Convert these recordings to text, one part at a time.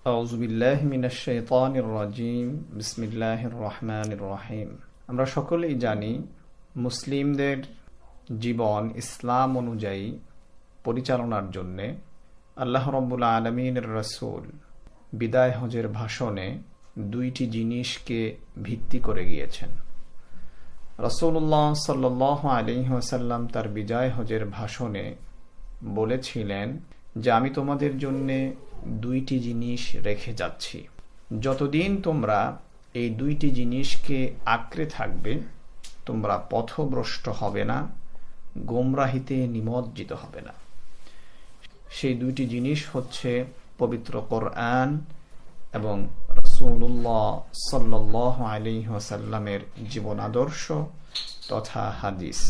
আউযু বিল্লাহি মিনাশ শাইতানির রাজিম। বিসমিল্লাহির রহমানির রহিম। আমরা সকলেই জানি মুসলিমদের জীবন ইসলাম অনুযায়ী পরিচালনার জন্যে আল্লাহ রাব্বুল আলামিনের রাসূল বিদায় হজের ভাষণে দুইটি জিনিসকে ভিত্তি করে গিয়েছেন। রাসূলুল্লাহ সাল্লাল্লাহু আলাইহি ওয়াসাল্লাম তার বিদায় হজের ভাষণে বলেছিলেন যে আমি তোমাদের জন্যে দুইটি জিনিস রেখে যাচ্ছি। যতদিন তোমরা এই দুইটি জিনিসকে আঁকড়ে থাকবে তোমরা পথভ্রষ্ট হবে না, গোমরাহিতে নিমজ্জিত হবে না। সেই দুইটি জিনিস হচ্ছে পবিত্র কোরআন এবং রাসূলুল্লাহ সাল্লাল্লাহু আলাইহি ওয়াসাল্লামের জীবন আদর্শ তথা হাদিস।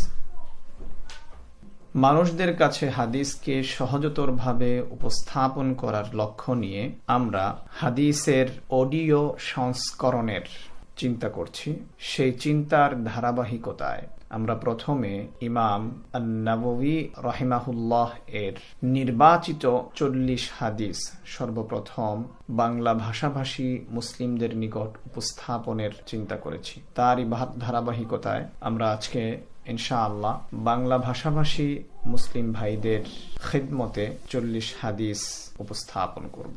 মানুষদের কাছে হাদিসকে সহজতরভাবে উপস্থাপন করার লক্ষ্য নিয়ে আমরা হাদিসের অডিও সংস্করণের চিন্তা করছি। সেই চিন্তার ধারাবাহিকতায় আমরা প্রথমে ইমাম আন-নাওয়াবী রাহিমাহুল্লাহ এর নির্বাচিত 40 হাদিস সর্বপ্রথম বাংলা ভাষাভাষী মুসলিমদের নিকট উপস্থাপনের চিন্তা করেছি। তারই ধারাবাহিকতায় আমরা আজকে ইনশাআল্লাহ বাংলা ভাষাভাষী মুসলিম ভাইদের খিদমতে 40 হাদিস উপস্থাপন করব।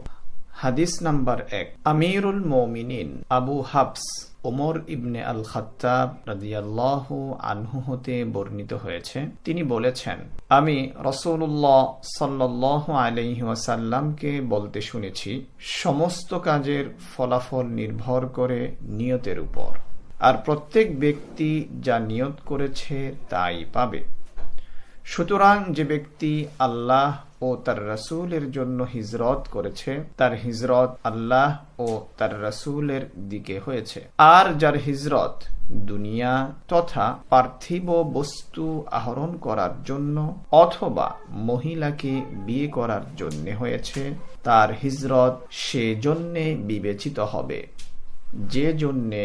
হাদিস নাম্বার 1, আমিরুল মুমিনিন আবু হাফস ওমর ইবনে আল খাত্তাব রাদিয়াল্লাহু আনহু হতে বর্ণিত হয়েছে, তিনি বলেছেন, আমি রাসূলুল্লাহ সাল্লাল্লাহু আলাইহি ওয়াসাল্লামকে বলতে শুনেছি, সমস্ত কাজের ফলাফল নির্ভর করে নিয়তের উপর, আর প্রত্যেক ব্যক্তি যা নিয়ত করেছে তাই পাবে। সুতরাং যে ব্যক্তি আল্লাহ ও তার রাসূলের জন্য হিজরত করেছে তার হিজরত আল্লাহ ও তার রাসূলের দিকে হয়েছে, আর যার হিজরত দুনিয়া তথা পার্থিব বস্তু আহরণ করার জন্য অথবা মহিলাকে বিয়ে করার জন্য হয়েছে তার হিজরত সে জন্যে বিবেচিত হবে যে জন্যে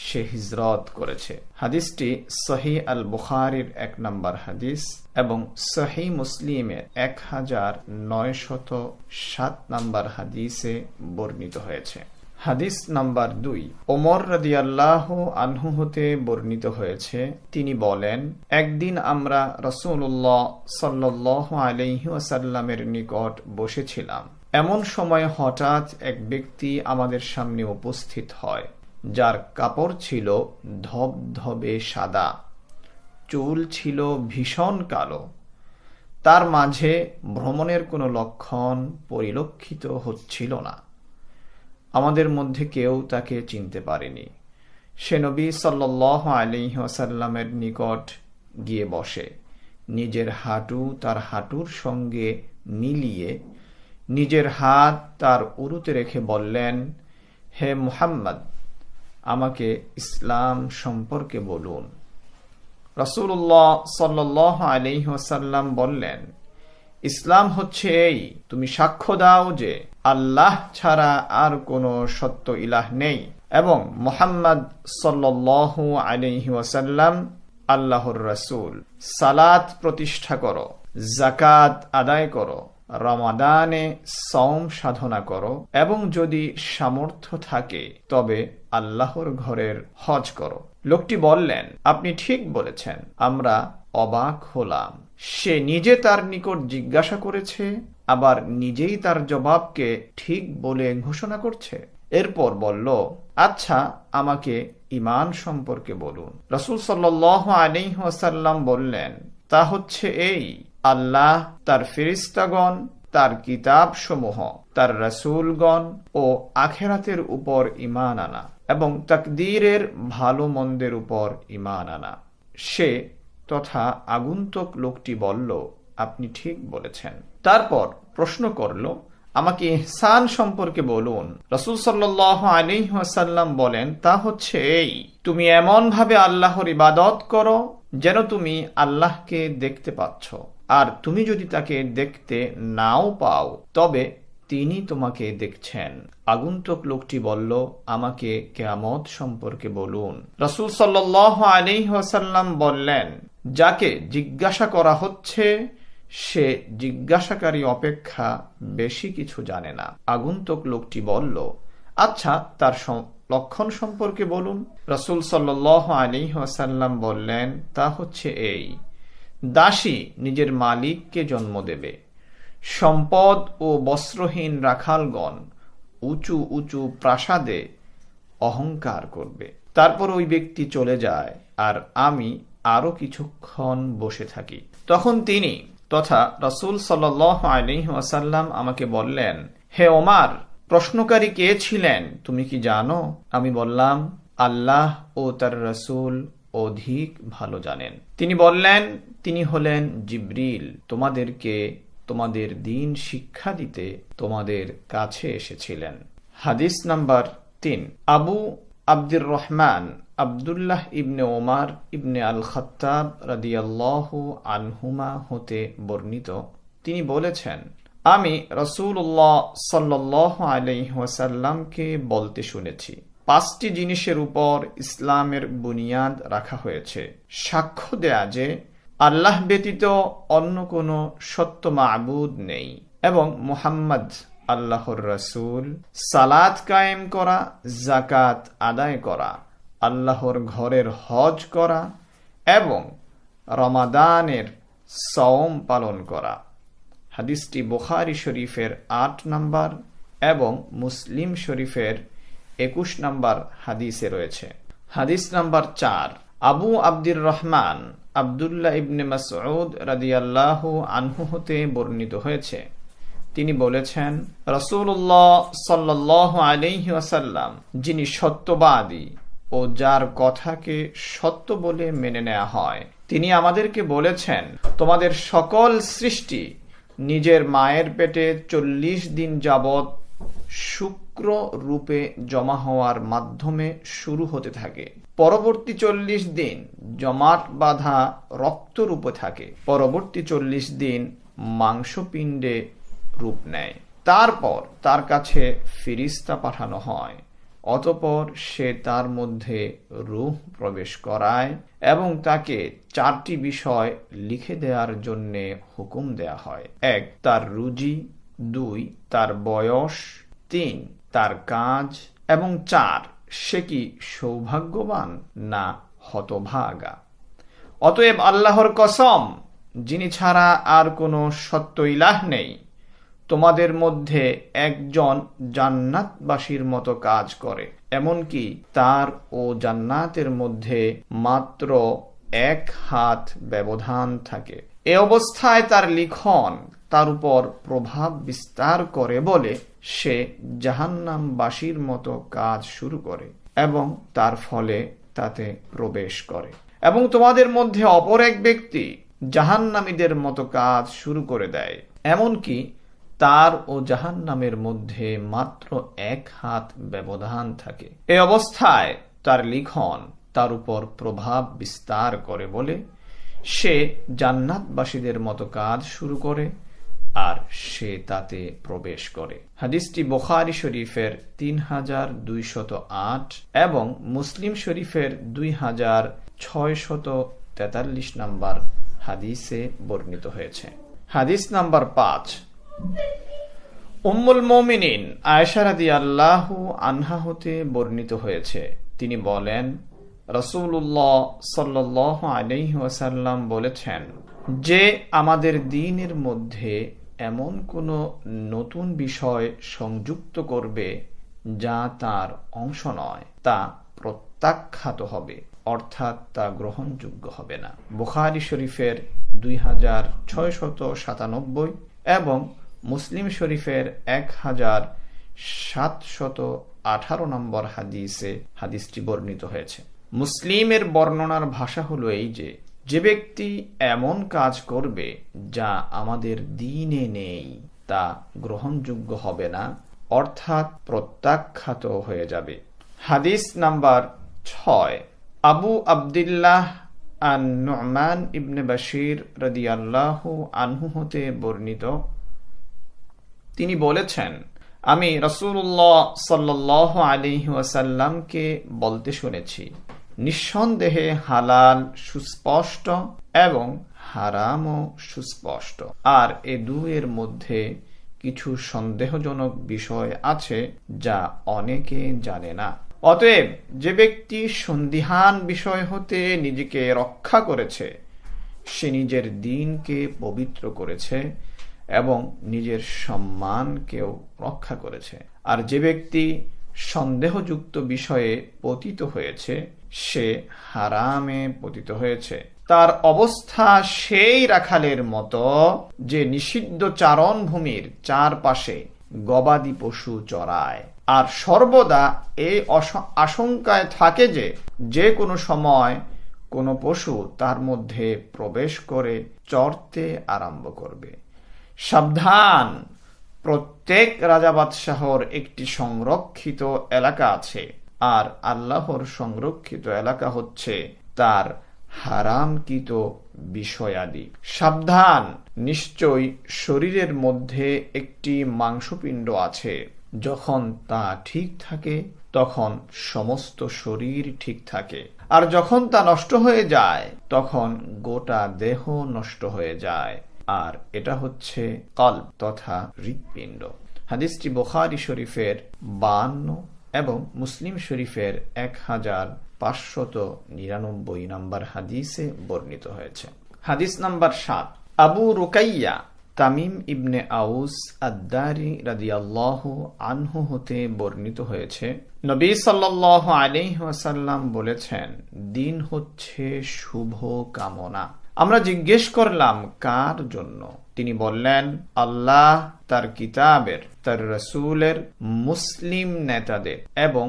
সে হিজরত করেছে। হাদিসটি সহিহ আল বুখারীর 1 নম্বর হাদিস এবং সহিহ মুসলিমের 1907 নম্বর হাদিসে বর্ণিত হয়েছে। হাদিস নাম্বার 2, ওমর রাদিয়াল্লাহু আনহু হতে বর্ণিত হয়েছে, তিনি বলেন, একদিন আমরা রাসূলুল্লাহ সাল্লাল্লাহু আলাইহি ওয়াসাল্লামের নিকট বসেছিলাম। এমন সময় হঠাৎ এক ব্যক্তি আমাদের সামনে উপস্থিত হয়, যার কাপড় ছিল ধবধবে সাদা, চুল ছিল ভীষণ কালো, তার মাঝে ভ্রমণের কোনো লক্ষণ পরিলক্ষিত হচ্ছিল না। আমাদের মধ্যে কেউ তাকে চিনতে পারেনি। সে নবী সাল্লাল্লাহু আলাইহি ওয়াসাল্লামের নিকট গিয়ে বসে, নিজের হাঁটু তার হাঁটুর সঙ্গে মিলিয়ে নিজের হাত তার উরুতে রেখে বললেন, হে মুহাম্মদ, আমাকে ইসলাম সম্পর্কে বলুন। রাসূলুল্লাহ সাল্লাল্লাহু আলাইহি ওয়াসাল্লাম বললেন, ইসলাম হচ্ছে এই, তুমি সাক্ষ্য দাও যে আল্লাহ ছাড়া আর কোনো সত্য ইলাহ নেই এবং মুহাম্মদ সাল্লাল্লাহু আলাইহি ওয়াসাল্লাম আল্লাহর রাসূল। সালাত প্রতিষ্ঠা করো, যাকাত আদায় করো, রমাদানে সওম সাধনা করো এবং যদি সামর্থ্য থাকে তবে আল্লাহর ঘরের হজ করো। লোকটি বললেন, আপনি ঠিক বলেছেন। আমরা অবাক হলাম। সে নিজে তার নিকট জিজ্ঞাসা করেছে, আবার নিজেই তার জবাবকে ঠিক বলে ঘোষণা করছে। এরপর বলল, আচ্ছা, আমাকে ঈমান সম্পর্কে বলুন। রাসূল সাল্লাল্লাহু আলাইহি ওয়াসাল্লাম বললেন, তা হচ্ছে এই, আল্লাহ, তার ফেরেশতাগণ, তার কিতাব সমূহ, তার রাসূলগণ ও আখিরাতের উপর ঈমান আনা এবং তাকদীরের ভালো মন্দের উপর ঈমান আনা। সে তথা আগন্তুক লোকটি বলল, আপনি ঠিক বলেছেন। তারপর প্রশ্ন করল, আমাকে ইহসান সম্পর্কে বলুন। রাসূল সাল্লাল্লাহু আলাইহি ওয়াসাল্লাম বলেন, তা হচ্ছে এই, তুমি এমন ভাবে আল্লাহর ইবাদত করো যেন তুমি আল্লাহকে দেখতে পাচ্ছ, আর তুমি যদি তাকে দেখতে নাও পাও তবে তিনি তোমাকে দেখছেন। আগন্তুক লোকটি বলল, আমাকে কিয়ামত সম্পর্কে বলুন। রাসূল সাল্লাল্লাহু আলাইহি ওয়াসাল্লাম বললেন, যাকে জিজ্ঞাসা করা হচ্ছে সে জিজ্ঞাসাকারী অপেক্ষা বেশি কিছু জানে না। আগন্তুক লোকটি বলল, আচ্ছা, তার লক্ষণ সম্পর্কে বলুন। রাসূল সাল্লাল্লাহু আলাইহি ওয়াসাল্লাম বললেন, তা হচ্ছে এই: দাসী নিজের মালিককে জন্ম দেবে, সম্পদ ও বস্ত্রহীন রাখালগণ উঁচু উঁচু প্রাসাদে অহংকার করবে, তারপর ওই ব্যক্তি চলে যায় আর আমি আরো কিছুক্ষণ বসে থাকি। তখন তিনি তথা রাসূল সাল্লাল্লাহু আলাইহি ওয়াসাল্লাম আমাকে বললেন, হে ওমর, প্রশ্নকারী কে ছিলেন তুমি কি জানো? আমি বললাম, আল্লাহ ও তার রাসূল অধিক ভালো জানেন। তিনি বললেন, তিনি হলেন জিবরিল, তোমাদেরকে তোমাদের দ্বীন শিক্ষা দিতে তোমাদের কাছে এসেছিলেন। হাদিস নাম্বার 3। আবু আব্দুর রহমান আব্দুল্লাহ ইবনে ওমর ইবনে আল খাত্তাব রাদিয়াল্লাহু আনহুমা হতে বর্ণিত, তিনি বলেছেন, আমি রাসূলুল্লাহ সাল্লাল্লাহু আলাইহি ওয়াসাল্লামকে বলতে শুনেছি, 5টি জিনিসের উপর ইসলামের বুনিয়াদ রাখা হয়েছে: সাক্ষ্য দেয়া যে আল্লাহ ব্যতীত অন্য কোনো সত্য মাবুদ নেই এবং মুহাম্মদ আল্লাহর রাসূল, সালাত কায়েম করা, যাকাত আদায় করা, আল্লাহর ঘরের হজ করা এবং রমাদানের সওম পালন করা। হাদিসটি বুখারী শরীফের 8 নম্বর এবং মুসলিম শরীফের 21 নম্বর হাদিসে রয়েছে। হাদিস নাম্বার 4। আবু আব্দুর রহমান আব্দুল্লাহ ইবনে মাসউদ রাদিয়াল্লাহু আনহু হতে বর্ণিত হয়েছে, তিনি বলেছেন, রাসূলুল্লাহ সাল্লাল্লাহু আলাইহি ওয়াসাল্লাম, যিনি সত্যবাদী ও যার কথাকে সত্য বলে মেনে নেওয়া হয়, তিনি আমাদেরকে বলেছেন, তোমাদের সকল সৃষ্টি নিজের মায়ের পেটে 40 দিন যাবৎ শুক্র রূপে জমা হওয়ার মাধ্যমে শুরু হতে থাকে। পরবর্তী 40 দিন জমাট বাঁধা রক্ত রূপে থাকে। পরবর্তী 40 দিন মাংসপিণ্ডে রূপ নেয়। তারপর তার কাছে ফিরিস্তা পাঠানো হয়। অতঃপর সে তার মধ্যে রূহ প্রবেশ করায় এবং তাকে 4টি বিষয় লিখে দেওয়ার জন্য হুকুম দেয়া হয়: 1 তার রুজি, 2 তার বয়স, 3 তার কাজ এবং 4 সে কি সৌভাগ্যবান না হতভাগা। অতএব আল্লাহর কসম, যিনি ছাড়া আর কোনো সত্য ইলাহ নেই, তোমাদের মধ্যে একজন জান্নাতবাসীর মতো কাজ করে, এমনকি তার ও জান্নাতের মধ্যে মাত্র 1 হাত ব্যবধান থাকে। এ অবস্থায় তার লিখন তার উপর প্রভাব বিস্তার করে বলে সে জাহান্নামবাসীর মতো কাজ শুরু করে এবং তার ফলে তাতে প্রবেশ করে। এবং তোমাদের মধ্যে অপর এক ব্যক্তি জাহান্নামীদের মতো কাজ শুরু করে দেয়, এমনকি তার ও জাহান্নামের মধ্যে মাত্র 1 হাত ব্যবধান থাকে। এই অবস্থায় তার লিখন তার উপর প্রভাব বিস্তার করে বলে সে জান্নাতবাসীদের মতো কাজ শুরু করে আর সে তাতে প্রবেশ করে। হাদিসটি বুখারী শরীফের 3208 এবং মুসলিম শরীফের 2643 নম্বর হাদিসে বর্ণিত হয়েছে। হাদিস নাম্বার 5। উম্মুল মুমিনিন আয়েশা রাদিয়াল্লাহু আনহা হতে বর্ণিত হয়েছে, তিনি বলেন, রাসূলুল্লাহ সাল্লাল্লাহু আলাইহি ওয়াসাল্লাম বলেছেন, যে আমাদের দ্বীনের মধ্যে এমন কোনো নতুন বিষয় সংযুক্ত করবে যা তার অংশ নয়, তা প্রত্যাখ্যাত হবে, অর্থাৎ তা গ্রহণযোগ্য হবে না। বুখারী শরীফের 2697 এবং মুসলিম শরীফের 1718 নম্বর হাদিসে হাদিসটি বর্ণিত হয়েছে। মুসলিমের বর্ণনার ভাষা হলো এই যে ব্যক্তি এমন কাজ করবে যা আমাদের দ্বীনে নেই, তা গ্রহণযোগ্য হবে না, অর্থাৎ প্রত্যাখ্যাত হয়ে যাবে। হাদিস নাম্বার 6। আবু আব্দুল্লাহ আন নু'মান ইবনে বাশির রাদিয়াল্লাহু আনহু হতে বর্ণিত, তিনি বলেছেন, আমি রাসূলুল্লাহ সাল্লাল্লাহু আলাইহি ওয়াসাল্লামকে বলতে শুনেছি, নিঃসন্দেহে হালাল সুস্পষ্ট এবং হারাম ও সুস্পষ্ট। আর এ দুয়ের মধ্যে কিছু সন্দেহজনক বিষয় আছে যা অনেকে জানে না। অতএব যে ব্যক্তি সন্দিহান বিষয় হতে নিজেকে রক্ষা করেছে সে নিজের দ্বীনকে পবিত্র করেছে এবং নিজের সম্মানকেও রক্ষা করেছে। আর যে ব্যক্তি সন্দেহযুক্ত বিষয়ে পতিত হয়েছে সে হারামে পতিত হয়েছে। তার অবস্থা সেই রাখালের মতো যে নিষিদ্ধ চারণভূমির চারপাশে গবাদি পশু চরায় আর সর্বদা এই আশঙ্কায় থাকে যে যে কোনো সময় কোনো পশু তার মধ্যে প্রবেশ করে চরতে আরম্ভ করবে। সাবধান, প্রত্যেক রাজা বাদশাহর একটি সংরক্ষিত এলাকা আছে, আর আল্লাহর সংরক্ষিত এলাকা হচ্ছে তার হারামকৃত বিষয়াদি। সাবধান, নিশ্চয়ই শরীরের মধ্যে একটি মাংসপিণ্ড আছে, যখন তা ঠিক থাকে তখন সমস্ত শরীর ঠিক থাকে, আর যখন তা নষ্ট হয়ে যায় তখন গোটা দেহ নষ্ট হয়ে যায়, আর এটা হচ্ছে কলব তথা হৃৎপিণ্ড। হাদিসটি বুখারী শরীফের 52 এবং মুসলিম শরীফের 1599 নম্বর হাদিসে বর্ণিত হয়েছে। হাদিস নাম্বার 7। আবু রুকাইয়া তামিম ইবনে আউস আদ-দারি রাদিয়াল্লাহু আনহু হতে বর্ণিত হয়েছে, নবী সাল্লাল্লাহু আলাইহি ওয়াসাল্লাম বলেছেন, দিন হচ্ছে শুভ কামনা। আমরা জিজ্ঞেস করলাম কার জন্য? তিনি বললেন, আল্লাহ, তার কিতাবের, তার রাসূলের, মুসলিম নেতাদের এবং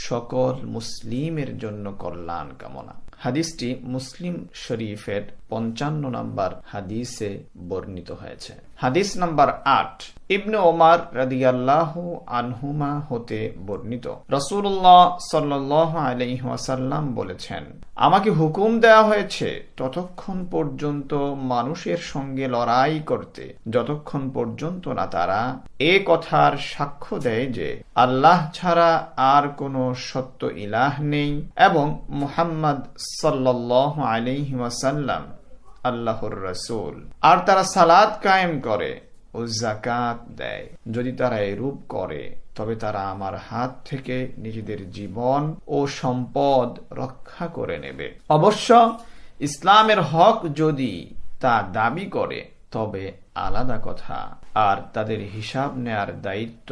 সকল মুসলিমের জন্য কল্যাণ কামনা। হাদিসটি মুসলিম শরীফের 55 নম্বর হাদিসে বর্ণিত হয়েছে। হাদিস নাম্বার 8। ইবনে ওমর রাদিয়াল্লাহু আনহুমা হতে বর্ণিত, রাসূলুল্লাহ সাল্লাল্লাহু আলাইহি ওয়াসাল্লাম বলেছেন, আমাকে হুকুম দেওয়া হয়েছে ততক্ষণ পর্যন্ত মানুষের সঙ্গে লড়াই করতে যতক্ষণ পর্যন্ত না তারা এ কথার সাক্ষ্য দেয় যে আল্লাহ ছাড়া আর কোনো সত্য ইলাহ নেই এবং মুহাম্মদ সাল্লাল্লাহু আলাইহি ওয়াসাল্লাম আল্লাহর রাসূল, আর তারা সালাত কায়েম করে ও যাকাত দেয়। যদি তারা এরূপ করে তবে তারা আমার হাত থেকে নিজেদের জীবন ও সম্পদ রক্ষা করে নেবে। অবশ্য ইসলামের হক যদি তা দাবি করে তবে আলাদা কথা, আর তাদের হিসাব নেয়ার দায়িত্ব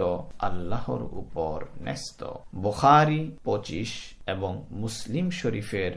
আল্লাহর উপর ন্যস্ত। বুখারী 25 এবং মুসলিম শরীফের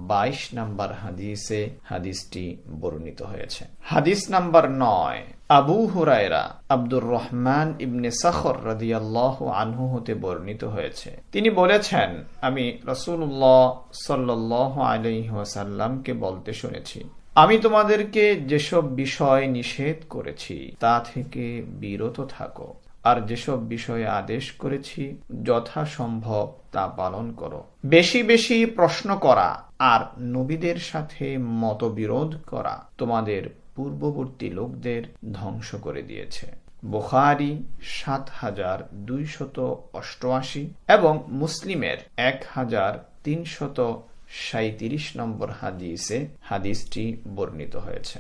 22 নম্বর হাদিসে হাদিসটি বর্ণিত হয়েছে। হাদিস নাম্বার 9। আবু হুরায়রা আব্দুর রহমান ইবনে সাখর রাদিয়াল্লাহু আনহু হতে বর্ণিত হয়েছে, তিনি বলেছেন, আমি রাসূলুল্লাহ সাল্লাল্লাহু আলাইহি ওয়াসাল্লামকে বলতে শুনেছি, আমি তোমাদেরকে যেসব বিষয় নিষেধ করেছি তা থেকে বিরত থাকো, আর যেসব বিষয়ে আদেশ করেছি যথাসম্ভব তা পালন করো। বেশি বেশি প্রশ্ন করা আর নবীদের সাথে মতবিরোধ করা তোমাদের পূর্ববর্তী লোকদের ধ্বংস করে দিয়েছে। বুখারী 7288 এবং মুসলিমের 1337 নম্বর হাদিসে হাদিসটি বর্ণিত হয়েছে।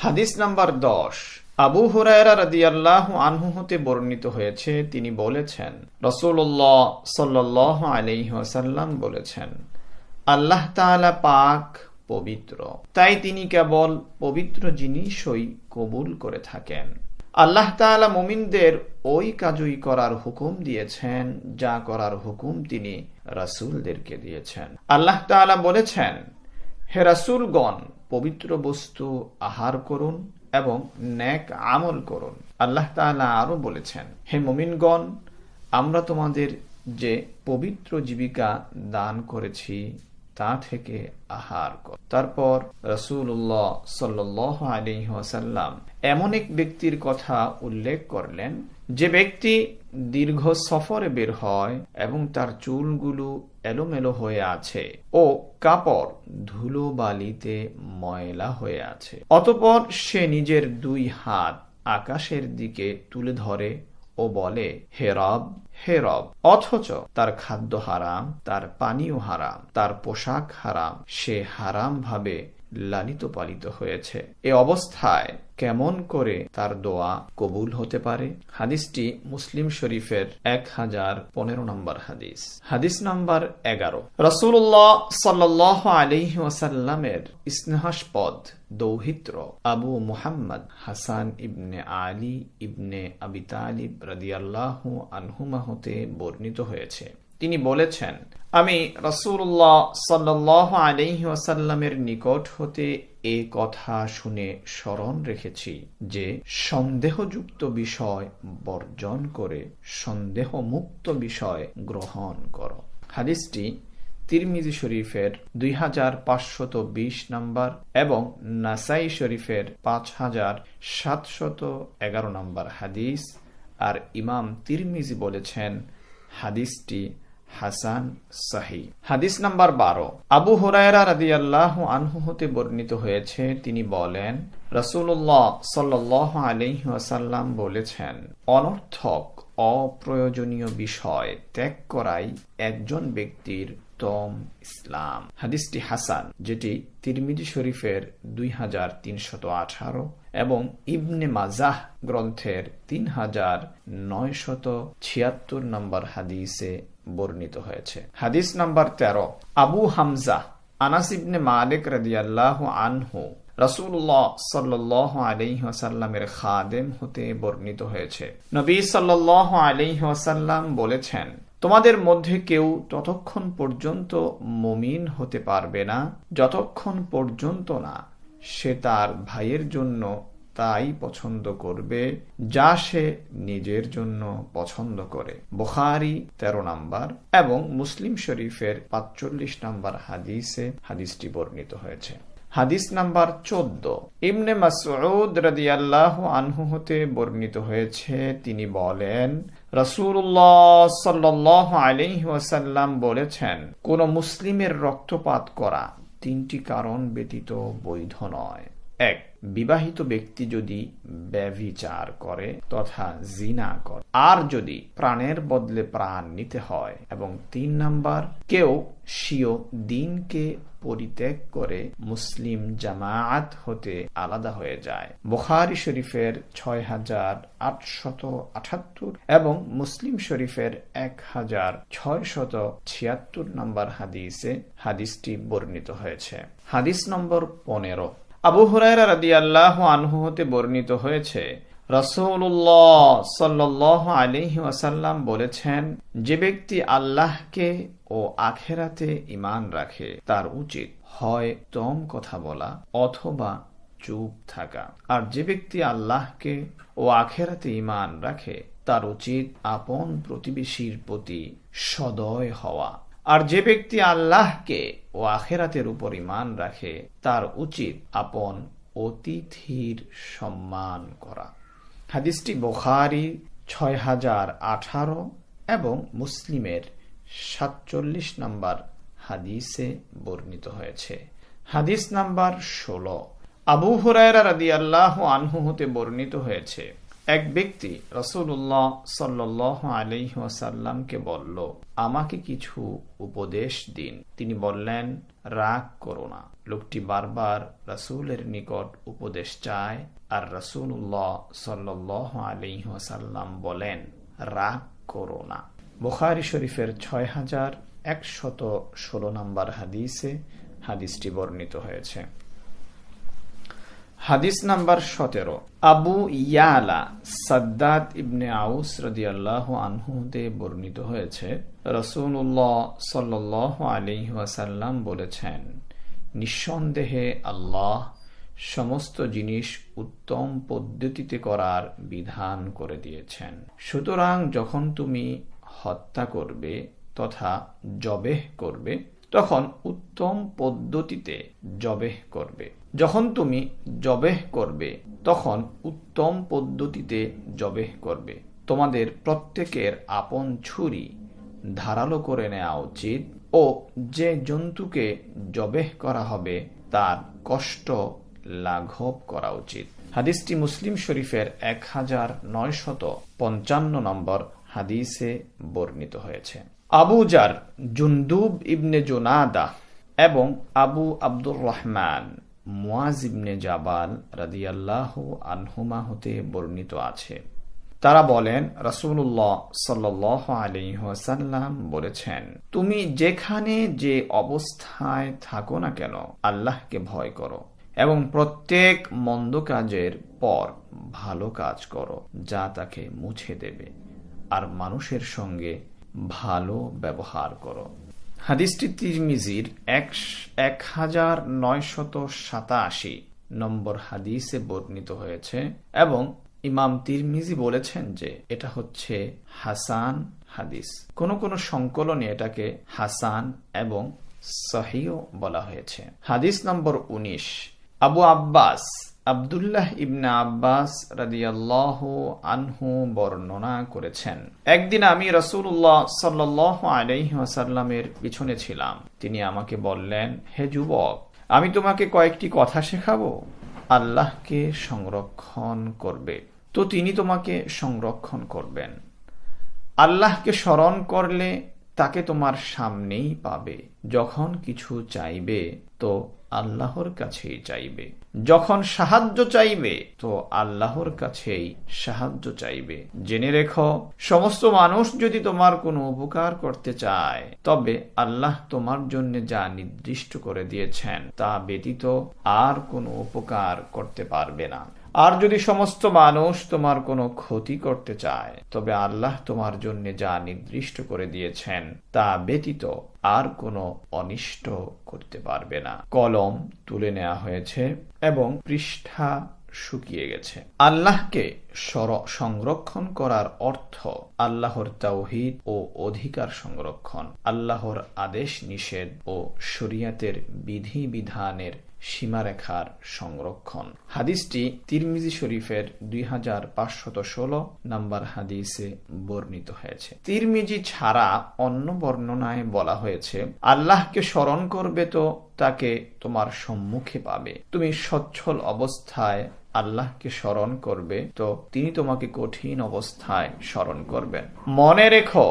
হাদিস নাম্বার 10। আবু হুরায়রা রাদিয়াল্লাহু আনহু হতে বর্ণিত হয়েছে, তিনি বলেছেন, রাসূলুল্লাহ সাল্লাল্লাহু আলাইহি ওয়াসাল্লাম বলেছেন, আল্লাহ তাআলা পাক পবিত্র, তাই তিনি কেবল পবিত্র জিনিসই কবুল করে থাকেন। আল্লাহ তাআলা মুমিনদের ওই কাজই করার হুকুম দিয়েছেন যা করার হুকুম তিনি রাসূলদেরকে দিয়েছেন। আল্লাহ তাআলা বলেছেন, হে রাসূলগণ, পবিত্র বস্তু আহার করুন এবং নেক আমল করুন। আল্লাহ তাআলা আরো বলেছেন, হে মুমিনগণ, আমরা তোমাদের যে পবিত্র জীবিকা দান করেছি তা থেকে আহার কর। তারপর রাসূলুল্লাহ সাল্লাল্লাহু আলাইহি ওয়াসাল্লাম এমন এক ব্যক্তির কথা উল্লেখ করলেন যে ব্যক্তি দীর্ঘ সফরে বের হয় এবং তার চুলগুলো এলোমেলো হয়ে আছে ও কাপড় ধুলো বালিতে ময়লা হয়ে আছে। অতঃপর সে নিজের 2 হাত আকাশের দিকে তুলে ধরে ও বলে, হে রব, হে রব, অথচ তার খাদ্য হারাম, তার পানীয় হারাম, তার পোশাক হারাম, সে হারাম ভাবে লালিত পালিত হয়েছে। এ অবস্থায় কেমন করে তার দোয়া কবুল হতে পারে? হাদিসটি মুসলিম শরীফের 1015 নম্বর হাদিস। হাদিস নাম্বার 11। রাসূলুল্লাহ সাল্লাল্লাহু আলাইহি ওয়াসাল্লামের স্নেহাস্পদ দৌহিত্র আবু মুহাম্মদ হাসান ইবনে আলী ইবনে আবি তালিব রাদিয়াল্লাহু আনহুমা হতে বর্ণিত হয়েছে, তিনি বলেছেন, আমি রাসূলুল্লাহ সাল্লাল্লাহু আলাইহি ওয়াসাল্লামের নিকট হতে এ কথা শুনে স্মরণ রেখেছি যে সন্দেহযুক্ত বিষয় বর্জন করে সন্দেহমুক্ত বিষয় গ্রহণ করো। হাদিসটি তিরমিজি শরীফের 2520 নম্বর এবং নাসাই শরীফের 5711 নম্বর হাদিস। আর ইমাম তিরমিজি বলেছেন হাদিসটি হাসান সহিহ। হাদিস নাম্বার 12। আবু হুরায়রা রাদিয়াল্লাহু আনহু হতে বর্ণিত হয়েছে, তিনি বলেন, রাসূলুল্লাহ সাল্লাল্লাহু আলাইহি ওয়াসাল্লাম বলেছেন, অনর্থক অপ্রয়োজনীয় বিষয় ত্যাগ করাই একজন ব্যক্তির উত্তম ইসলাম। হাদিসটি হাসান, যেটি তিরমিজি শরীফের 2318 এবং ইবনে মাজাহ গ্রন্থের 3976 নম্বর হাদিসে বর্ণিত হয়েছে। হাদিস নাম্বার 13। আবু হামজা আনাস ইবনে মালিক রাদিয়াল্লাহু আনহু রাসূলুল্লাহ সাল্লাল্লাহু আলাইহি ওয়াসাল্লামের খাদেম হতে বর্ণিত হয়েছে, নবী সাল্লাল্লাহু আলাইহি ওয়াসাল্লাম বলেছেন, তোমাদের মধ্যে কেউ ততক্ষণ পর্যন্ত মুমিন হতে পারবে না যতক্ষণ পর্যন্ত না সে তার ভাইয়ের জন্য তাই পছন্দ করবে যা সে নিজের জন্য পছন্দ করে। বুখারী 13 নম্বর এবং মুসলিম শরীফের 45 নম্বর হাদিসে হাদিসটি বর্ণিত হয়েছে। হাদিস নাম্বার 14। ইবনে মাসউদ রাদিয়াল্লাহু আনহু হতে বর্ণিত হয়েছে, তিনি বলেন, রাসূলুল্লাহ সাল্লাল্লাহু আলাইহি ওয়াসাল্লাম বলেছেন, কোন মুসলিমের রক্তপাত করা 3টি কারণ ব্যতীত বৈধ নয়। 1. বিবাহিত ব্যক্তি যদি ব্যভিচার করে তথা জিনা করে, আর যদি প্রাণের বদলে প্রাণ নিতে হয়, এবং 3 নাম্বার, কেউ স্বীয় দ্বীনকে পরিত্যাগ করে মুসলিম জামায়াত হতে আলাদা হয়ে যায়। বুখারী শরীফের 6878 এবং মুসলিম শরীফের 1676 নম্বর হাদিসে হাদিসটি বর্ণিত হয়েছে। হাদিস নম্বর 15। আবু হুরায়রা রাদিয়াল্লাহু আনহু হতে বর্ণিত হয়েছে, রাসূলুল্লাহ সাল্লাল্লাহু আলাইহি ওয়াসাল্লাম বলেছেন, যে ব্যক্তি আল্লাহকে ও আখিরাতে ঈমান রাখে তার উচিত হয় উত্তম কথা বলা অথবা চুপ থাকা, আর যে ব্যক্তি আল্লাহকে ও আখিরাতে ঈমান রাখে তার উচিত আপন প্রতিবেশীর প্রতি সদয় হওয়া, আর যে ব্যক্তি আল্লাহকে ও আখিরাতের উপর ঈমান রাখে তার উচিত আপন অতিথির সম্মান করা। হাদিসটি বুখারী 6018 এবং মুসলিমের 47 নম্বর হাদিসে বর্ণিত হয়েছে। হাদিস নাম্বার 16। আবু হুরায়রা রাদিয়াল্লাহু আনহু হতে বর্ণিত হয়েছে, এক ব্যক্তি রাসূলুল্লাহ সাল্লাল্লাহু আলাইহি ওয়াসাল্লামকে বলল, আমাকে কিছু উপদেশ দিন। তিনি বললেন, রাগ করো না। লোকটি বারবার রাসূলের নিকট উপদেশ চায়, আর রাসূলুল্লাহ সাল্লাল্লাহু আলাইহি ওয়াসাল্লাম বলেন, রাগ করো না। বুখারী শরীফের 6116 নম্বর হাদিসে হাদিসটি বর্ণিত হয়েছে। হাদিস নাম্বার 17। আবু ইয়ালা সাদ্দাদ ইবনে আউস রাদিয়াল্লাহু আনহু হতে বর্ণিত হয়েছে, রাসূলুল্লাহ সাল্লাল্লাহু আলাইহি ওয়াসাল্লাম বলেছেন, নিঃসন্দেহে আল্লাহ সমস্ত জিনিস উত্তম পদ্ধতিতে করার বিধান করে দিয়েছেন। সুতরাং যখন তুমি হত্যা করবে তথা জবেহ করবে তখন উত্তম পদ্ধতিতে জবেহ করবে। যখন তুমি জবেহ করবে তখন উত্তম পদ্ধতিতে জবেহ করবে। তোমাদের প্রত্যেকের আপন ছুরি ধারালো করে নেওয়া উচিত ও যে জন্তুকে জবেহ করা হবে তার কষ্ট লাঘব করা উচিত। হাদিসটি মুসলিম শরীফের 1955 নম্বর হাদিসে বর্ণিত হয়েছে। আবু জার জুনদুব ইবনে জুনাদা এবং আবু আব্দুর রহমান মুআজ ইবনে জাবাল রাদিয়াল্লাহু আনহুমা হতে বর্ণিত আছে। তারা বলেন, রাসূলুল্লাহ সাল্লাল্লাহু আলাইহি ওয়াসাল্লাম বলেছেন, তুমি যেখানে যে অবস্থায় থাকো না কেন আল্লাহকে ভয় করো এবং প্রত্যেক মন্দ কাজের পর ভালো কাজ করো যা তাকে মুছে দেবে, আর মানুষের সঙ্গে ভালো ব্যবহার করো। হাদিসটি তিরমিজির 1987 নম্বর হাদিসে বর্ণিত হয়েছে এবং ইমাম তিরমিজি বলেছেন যে এটা হচ্ছে হাসান হাদিস। কোন কোন সংকলনে এটাকে হাসান এবং সহিহ বলা হয়েছে। হাদিস নম্বর 19, আবু আব্বাস আব্দুল্লাহ ইবনে আব্বাস রাদিয়াল্লাহু আনহু বর্ণনা করেছেন, একদিন আমি রাসূলুল্লাহ সাল্লাল্লাহু আলাইহি ওয়াসাল্লামের পিছনে ছিলাম। তিনি আমাকে বললেন, হে যুবক, আমি তোমাকে কয়েকটি কথা শেখাবো। আল্লাহকে সংরক্ষণ করবে তো তিনি তোমাকে সংরক্ষণ করবেন। আল্লাহকে স্মরণ করলে তাকে তোমার সামনেই পাবে। যখন কিছু চাইবে তো আল্লাহর কাছেই চাইবে, যখন সাহায্য চাইবে তো আল্লাহর কাছেই সাহায্য চাইবে। জেনে রেখো, সমস্ত মানুষ যদি তোমার কোনো উপকার করতে চায় তবে আল্লাহ তোমার জন্য যা নির্দিষ্ট করে দিয়েছেন তা ব্যতীত আর কোনো উপকার করতে পারবে না। আর যদি সমস্ত মানুষ তোমার কোনো ক্ষতি করতে চায় তবে আল্লাহ তোমার জন্য যা নির্দিষ্ট করে দিয়েছেন তা ব্যতীত আর কোনো অনিষ্ট করতে পারবে না। কলম তুলে নেওয়া হয়েছে এবং পৃষ্ঠা শুকিয়ে গেছে। আল্লাহকে সংরক্ষণ করার অর্থ আল্লাহর তাওহীদ ও অধিকার সংরক্ষণ, আল্লাহর আদেশ নিষেধ ও শরীয়তের বিধি বিধানের সীমারেখার সংরক্ষণ। হাদিসটি তিরমিজি শরীফের 2516 নম্বর হাদিসে বর্ণিত হয়েছে। তিরমিজি ছাড়া অন্য বর্ণনায় বলা হয়েছে, আল্লাহকে স্মরণ করবে তো তাকে তোমার সম্মুখে পাবে। তুমি সচ্ছল অবস্থায় আল্লাহকে স্মরণ করবে তো তিনি তোমাকে কঠিন অবস্থায় স্মরণ করবেন। মনে রেখো,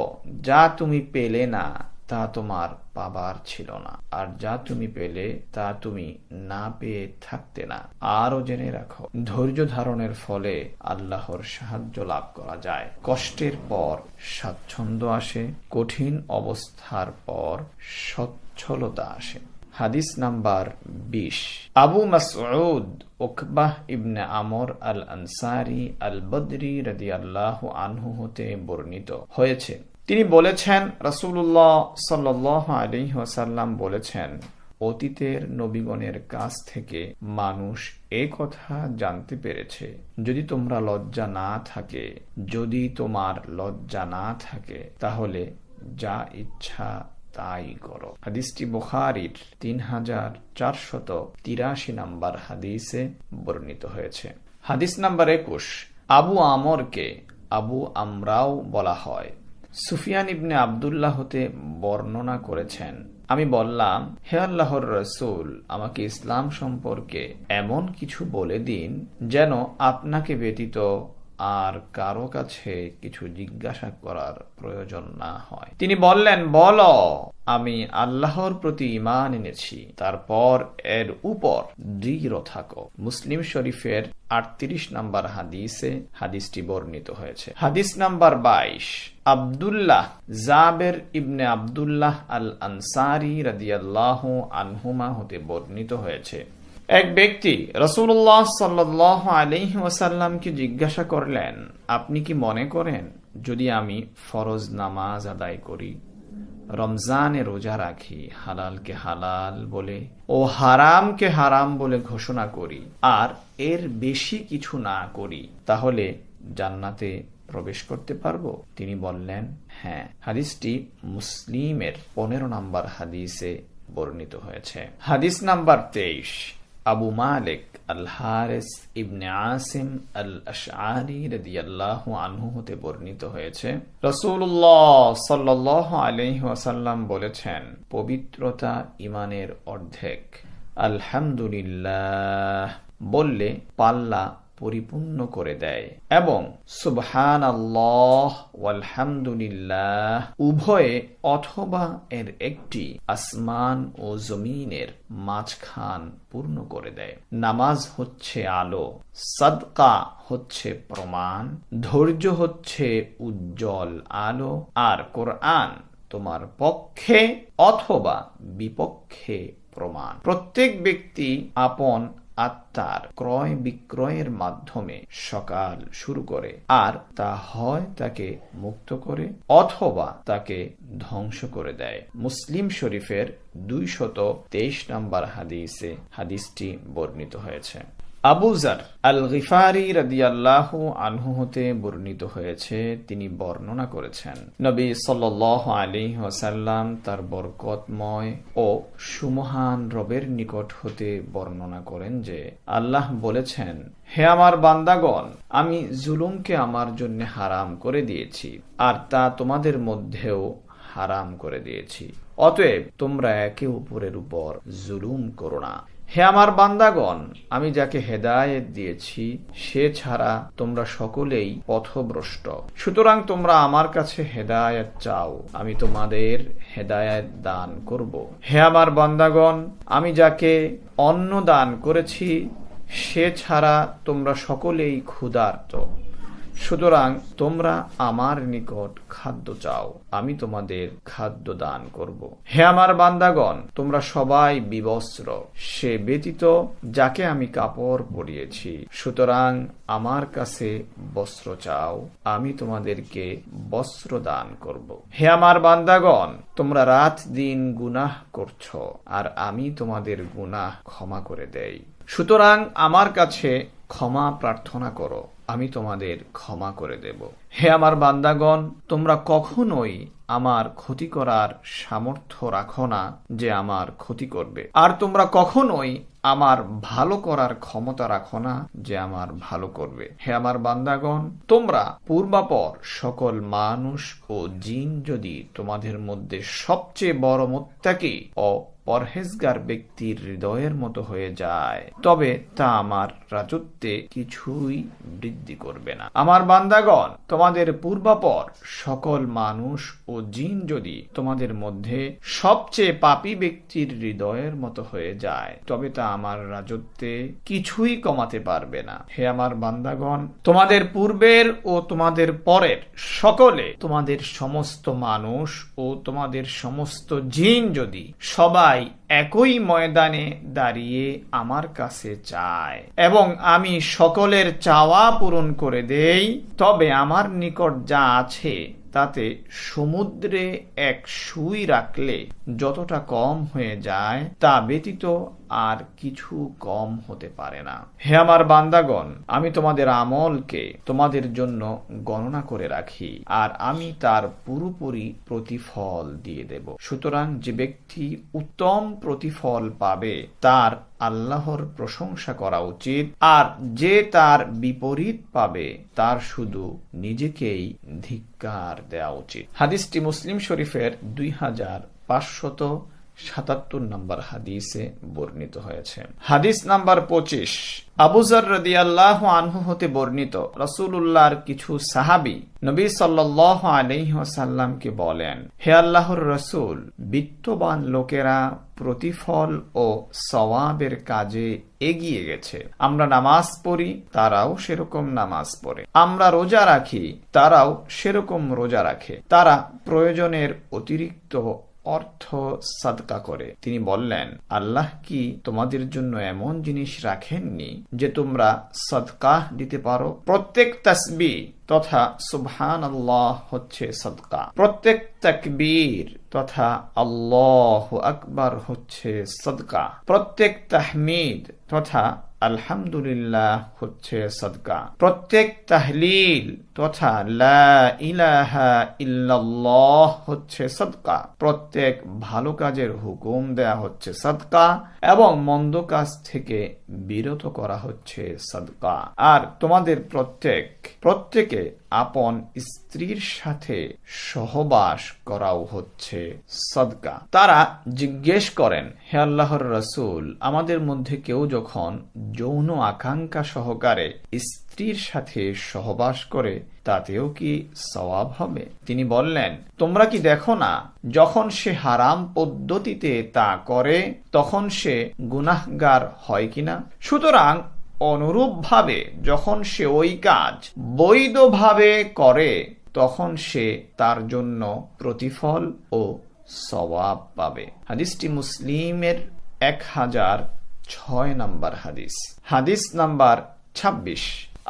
যা তুমি পেলে না তা তোমার পাবার ছিল না, আর যা তুমি পেলে তা তুমি না পেয়ে থাকতে না। আরও জেনে রাখো, ধৈর্য ধারণের ফলে আল্লাহর সাহায্য লাভ করা যায়। কষ্টের পর স্বাচ্ছন্দ্য আসে, কঠিন অবস্থার পর সচ্ছলতা আসে। হাদিস নাম্বার 20, আবু মাসউদ উকবাহ ইবনে আমর আল আনসারি আল বদরি রাদিয়াল্লাহু আনহু হতে বর্ণিত হয়েছে, তিনি বলেছেন, রাসূলুল্লাহ সাল্লাল্লাহু আলাইহি ওয়াসাল্লাম বলেছেন, অতীতের নবীগণের কাছ থেকে মানুষ এই কথা জানতে পেরেছে, যদি তোমার লজ্জা না থাকে তাহলে যা ইচ্ছা তাই করো। হাদিসটি বুখারীর 3483 নম্বর হাদিসে বর্ণিত হয়েছে। হাদিস নাম্বার 21, আবু আমরকে আবু আমরাও বলা হয়। সুফিয়ান ইবনে আব্দুল্লাহ হতে বর্ণনা করেছেন, আমি বললাম, হে আল্লাহর রাসূল, আমাকে ইসলাম সম্পর্কে এমন কিছু বলে দিন যেন আপনাকে ব্যতীত আর কারো কাছে কিছু জিজ্ঞাসা করার প্রয়োজন না হয়। তিনি বললেন, বলো, আমি আল্লাহর প্রতি ঈমান এনেছি, তারপর এর উপর দৃঢ় থাকো। মুসলিম শরীফের 38 নম্বর হাদিসে হাদিসটি বর্ণিত হয়েছে। হাদিস নাম্বার 22, আব্দুল্লাহ জাবের ইবনে আব্দুল্লাহ আল আনসারি রাদিয়াল্লাহু আনহুমা হতে বর্ণিত হয়েছে, এক ব্যক্তি রাসূলুল্লাহ সাল্লাল্লাহু আলাইহি ওয়াসাল্লামকে জিজ্ঞাসা করলেন, আপনি কি মনে করেন যদি আমি ফরজ নামাজ আদায় করি, রমজানে রোজা রাখি, হালালকে হালাল বলে ও হারামকে হারাম বলে ঘোষণা করি আর এর বেশি কিছু না করি, তাহলে জান্নাতে প্রবেশ করতে পারবো? তিনি বললেন, হ্যাঁ। হাদিসটি মুসলিমের 15 নম্বর হাদিসে বর্ণিত হয়েছে। হাদিস নাম্বার 23, আবু মালিক আল হারিস ইবনে আসিম আল আশআরি রাদিয়াল্লাহু আনহু হতে বর্ণিত হয়েছে, রাসূলুল্লাহ সাল্লাল্লাহু আলাইহি ওয়াসাল্লাম বলেছেন, পবিত্রতা ঈমানের অর্ধেক। আলহামদুলিল্লাহ বললে পাল্লা পরিপূর্ণ করে দেয় এবং সুবহানাল্লাহ ওয়ালহামদুলিল্লাহ উভয়ে অথবা এর একটি আসমান ও জমিনের মাঝখান পূর্ণ করে দেয়। নামাজ হচ্ছে আলো, সাদকা হচ্ছে প্রমাণ, ধৈর্য হচ্ছে উজ্জ্বল আলো, আর কোরআন তোমার পক্ষে অথবা বিপক্ষে প্রমাণ। প্রত্যেক ব্যক্তি আপন আত্মার ক্রয় বিক্রয়ের মাধ্যমে সকাল শুরু করে, আর তা হয় তাকে মুক্ত করে অথবা তাকে ধ্বংস করে দেয়। মুসলিম শরীফের 223 নম্বর হাদিসে হাদিসটি বর্ণিত হয়েছে। আবু যার আল গিফারি রাদিয়াল্লাহু আনহু হতে বর্ণিত হয়েছে, তিনি বর্ণনা করেছেন নবী সাল্লাল্লাহু আলাইহি ওয়াসাল্লাম তার বরকতময় ও সুমহান রবের নিকট হতে বর্ণনা করেন যে আল্লাহ বলেছেন, হে আমার বান্দাগণ, আমি জুলুমকে আমার জন্য হারাম করে দিয়েছি আর তা তোমাদের মধ্যেও হারাম করে দিয়েছি, অতএব তোমরা একে অপরের উপর জুলুম করো না। হে আমার বান্দাগণ, আমি যাকে হেদায়েত দিয়েছি সে ছাড়া তোমরা সকলেই পথভ্রষ্ট, সুতরাং তোমরা আমার কাছে হেদায়েত চাও, আমি তোমাদের হেদায়েত দান করব। হে আমার বান্দাগণ, আমি যাকে অন্ন দান করেছি সে ছাড়া তোমরা সকলেই ক্ষুধার্ত, সুতরাং তোমরা আমার নিকট খাদ্য চাও, আমি তোমাদের খাদ্য দান করব। হে আমার বান্দাগণ, তোমরা সবাই বিবস্ত্র, সে ব্যতীত যাকে আমি কাপড় পরিয়েছি, সুতরাং আমার কাছে বস্ত্র চাও, আমি তোমাদেরকে বস্ত্র দান করব। হে আমার বান্দাগণ, তোমরা রাত দিন গুনাহ করছো আর আমি তোমাদের গুনাহ ক্ষমা করে দেই, সুতরাং আমার কাছে ক্ষমা প্রার্থনা করো, আমি তোমাদের ক্ষমা করে দেব। হে আমার বান্দাগণ, তোমরা কখনোই আমার ক্ষতি করার সামর্থ্য রাখো না যে আমার ক্ষতি করবে, আর তোমরা কখনোই আমার ভালো করার ক্ষমতা রাখো না যে আমার ভালো করবে। হে আমার বান্দাগণ, তোমরা পূর্বাপর সকল মানুষ ও জিন যদি তোমাদের মধ্যে সবচেয়ে বড় মুত্তাকি ও পরহেজগার ব্যক্তির হৃদয়ের মতো হয়ে যায়, তবে তা আমার রাজত্বে কিছুই বৃদ্ধি করবে না। আমার বান্দাগণ, তোমাদের পূর্বাপর সকল মানুষ ও জিন যদি তোমাদের মধ্যে সবচেয়ে পাপী ব্যক্তির হৃদয়ের মতো হয়ে যায়, তবে তা আমার রাজত্বে কিছুই কমাতে পারবে না। হে আমার বান্দাগণ, তোমাদের পূর্বের ও তোমাদের পরের সকলে, তোমাদের সমস্ত মানুষ ও তোমাদের সমস্ত জিন যদি সবাই একই ময়দানে দাঁড়িয়ে আমার কাছে চায় এবং আমি সকলের চাওয়া পূরণ করে দেই, তবে আমার নিকট যা আছে তাতে সমুদ্রে এক সুই রাখলে যতটা কম হয়ে যায় তা ব্যতীত আর কিছু কম হতে পারে না। হে আমার বান্দাগণ, আমি তোমাদের আমলকে তোমাদের জন্য গণনা করে রাখি আর আমি তার পুরোপুরি প্রতিফল দিয়ে দেব। সুতরাং যে ব্যক্তি উত্তম প্রতিফল পাবে তার আল্লাহর প্রশংসা করা উচিত, আর যে তার বিপরীত পাবে তার শুধু নিজেকেই ধিক্কার দেওয়া উচিত। হাদিসটি মুসলিম শরীফের 2577 নম্বর হাদিসে বর্ণিত হয়েছে। হাদিস নাম্বার 25। আবু যার রাদিয়াল্লাহু আনহু হতে বর্ণিত, রাসূলুল্লাহর কিছু সাহাবী নবী সাল্লাল্লাহু আলাইহি ওয়াসাল্লামকে বলেন, হে আল্লাহর রাসূল, বিত্তবান লোকেরা প্রতিফল ও সওয়াবের কাজে এগিয়ে গেছে। আমরা নামাজ পড়ি, তারাও সেরকম নামাজ পড়ে। আমরা রোজা রাখি, তারাও সেরকম রোজা রাখে। তারা প্রয়োজনের অতিরিক্ত অর্থ সাদকা করে। তিনি বললেন, আল্লাহ কি তোমাদের জন্য এমন জিনিস রাখেননি যে তোমরা সাদকা দিতে পারো? প্রত্যেক তাসবিহ তথা সুবহানাল্লাহ হচ্ছে সাদকা, প্রত্যেক তাকবীর তথা আল্লাহু আকবার হচ্ছে সাদকা, প্রত্যেক তাহমিদ তথা আলহামদুলিল্লাহ হচ্ছে সাদকা, প্রত্যেক তাহলিল তথা লা ইলাহা ইল্লাল্লাহ হচ্ছে সাদকা, প্রত্যেক ভালো কাজের হুকুম দেয়া হচ্ছে সাদকা এবং মন্দ কাজ থেকে বিরত করা হচ্ছে সাদকা। আর তোমাদের প্রত্যেকে আপন স্ত্রীর সাথে সহবাস করাও হচ্ছে সাদকা। তারা জিজ্ঞেস করেন, হে আল্লাহর রাসূল, আমাদের মধ্যে কেউ যখন যৌন আকাঙ্ক্ষা সহকারে স্ত্রীর সাথে সহবাস করে তাতেও কি সওয়াব হবে? তিনি বললেন, তোমরা কি দেখো না, যখন সে হারাম পদ্ধতিতে তা করে তখন সে গুনাহগার হয় কিনা? সুতরাং অনুরূপভাবে যখন সে ওই কাজ বৈধভাবে করে তখন সে তার জন্য প্রতিফল ও সওয়াব পাবে। হাদিসটি মুসলিমের 1006 নম্বর হাদিস। হাদিস নাম্বার 26।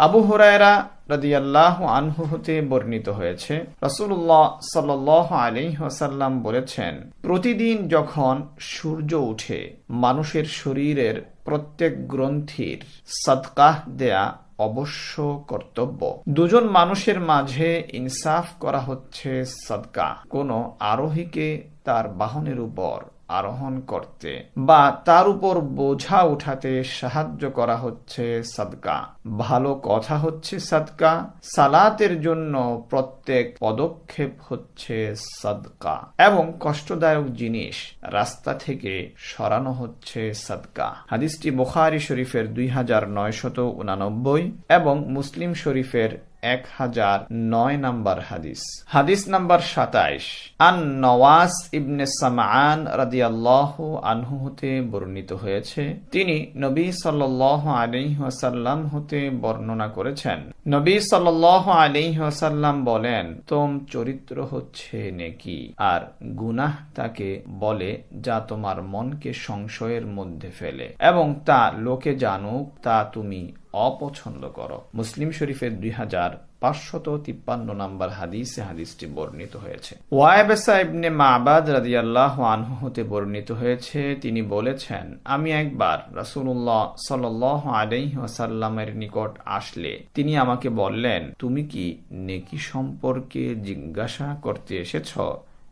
আবু হুরায়রা রাদিয়াল্লাহু আনহু হতে বর্ণিত হয়েছে, রাসূলুল্লাহ সাল্লাল্লাহু আলাইহি ওয়াসাল্লাম বলেছেন, প্রতিদিন যখন সূর্য ওঠে মানুষের শরীরের প্রত্যেক গ্রন্থির সাদকাহ দেয়া অবশ্য কর্তব্য। দুজন মানুষের মাঝে ইনসাফ করা হচ্ছে সাদকা। কোনো আরোহীকে তার বাহনের উপর আরোহণ করতে বা তার উপর বোঝা উঠাতে সাহায্য করা হচ্ছে সাদকা। ভালো কথা হচ্ছে সাদকা। সালাতের জন্য প্রত্যেক পদক্ষেপ হচ্ছে সাদকা এবং কষ্টদায়ক জিনিস রাস্তা থেকে সরানো হচ্ছে সাদকা। হাদিসটি বুখারী শরীফের 2989 এবং মুসলিম শরীফের 1009 নম্বর হাদিস। হাদিস নাম্বার 27। আন নওয়াস ইবনে সামআন রাদিয়াল্লাহু আনহু হতে বর্ণিত হয়েছে, তিনি নবী সাল্লাল্লাহু আলাইহি ওয়াসাল্লাম হতে বর্ণনা করেছেন, নবী সাল্লাল্লাহু আলাইহি ওয়াসাল্লাম বলেন, উত্তম চরিত্র হচ্ছে নেকি, আর গুনাহ তাকে বলে যা তোমার মনকে সংশয়ের মধ্যে ফেলে এবং তা লোকে জানুক তা তুমি অপছন্দ করো। মুসলিম শরীফের 2553 নম্বর হাদিসে হাদিসটি বর্ণিত হয়েছে। ওয়াইবাসা ইবনে মাবাদ রাদিয়াল্লাহু আনহু হতে বর্ণিত হয়েছে, তিনি বলেছেন, আমি একবার রাসূলুল্লাহ সাল্লাল্লাহু আলাইহি ওয়াসাল্লামের নিকট আসলে তিনি আমাকে বললেন, তুমি কি নেকি সম্পর্কে জিজ্ঞাসা করতে এসেছো?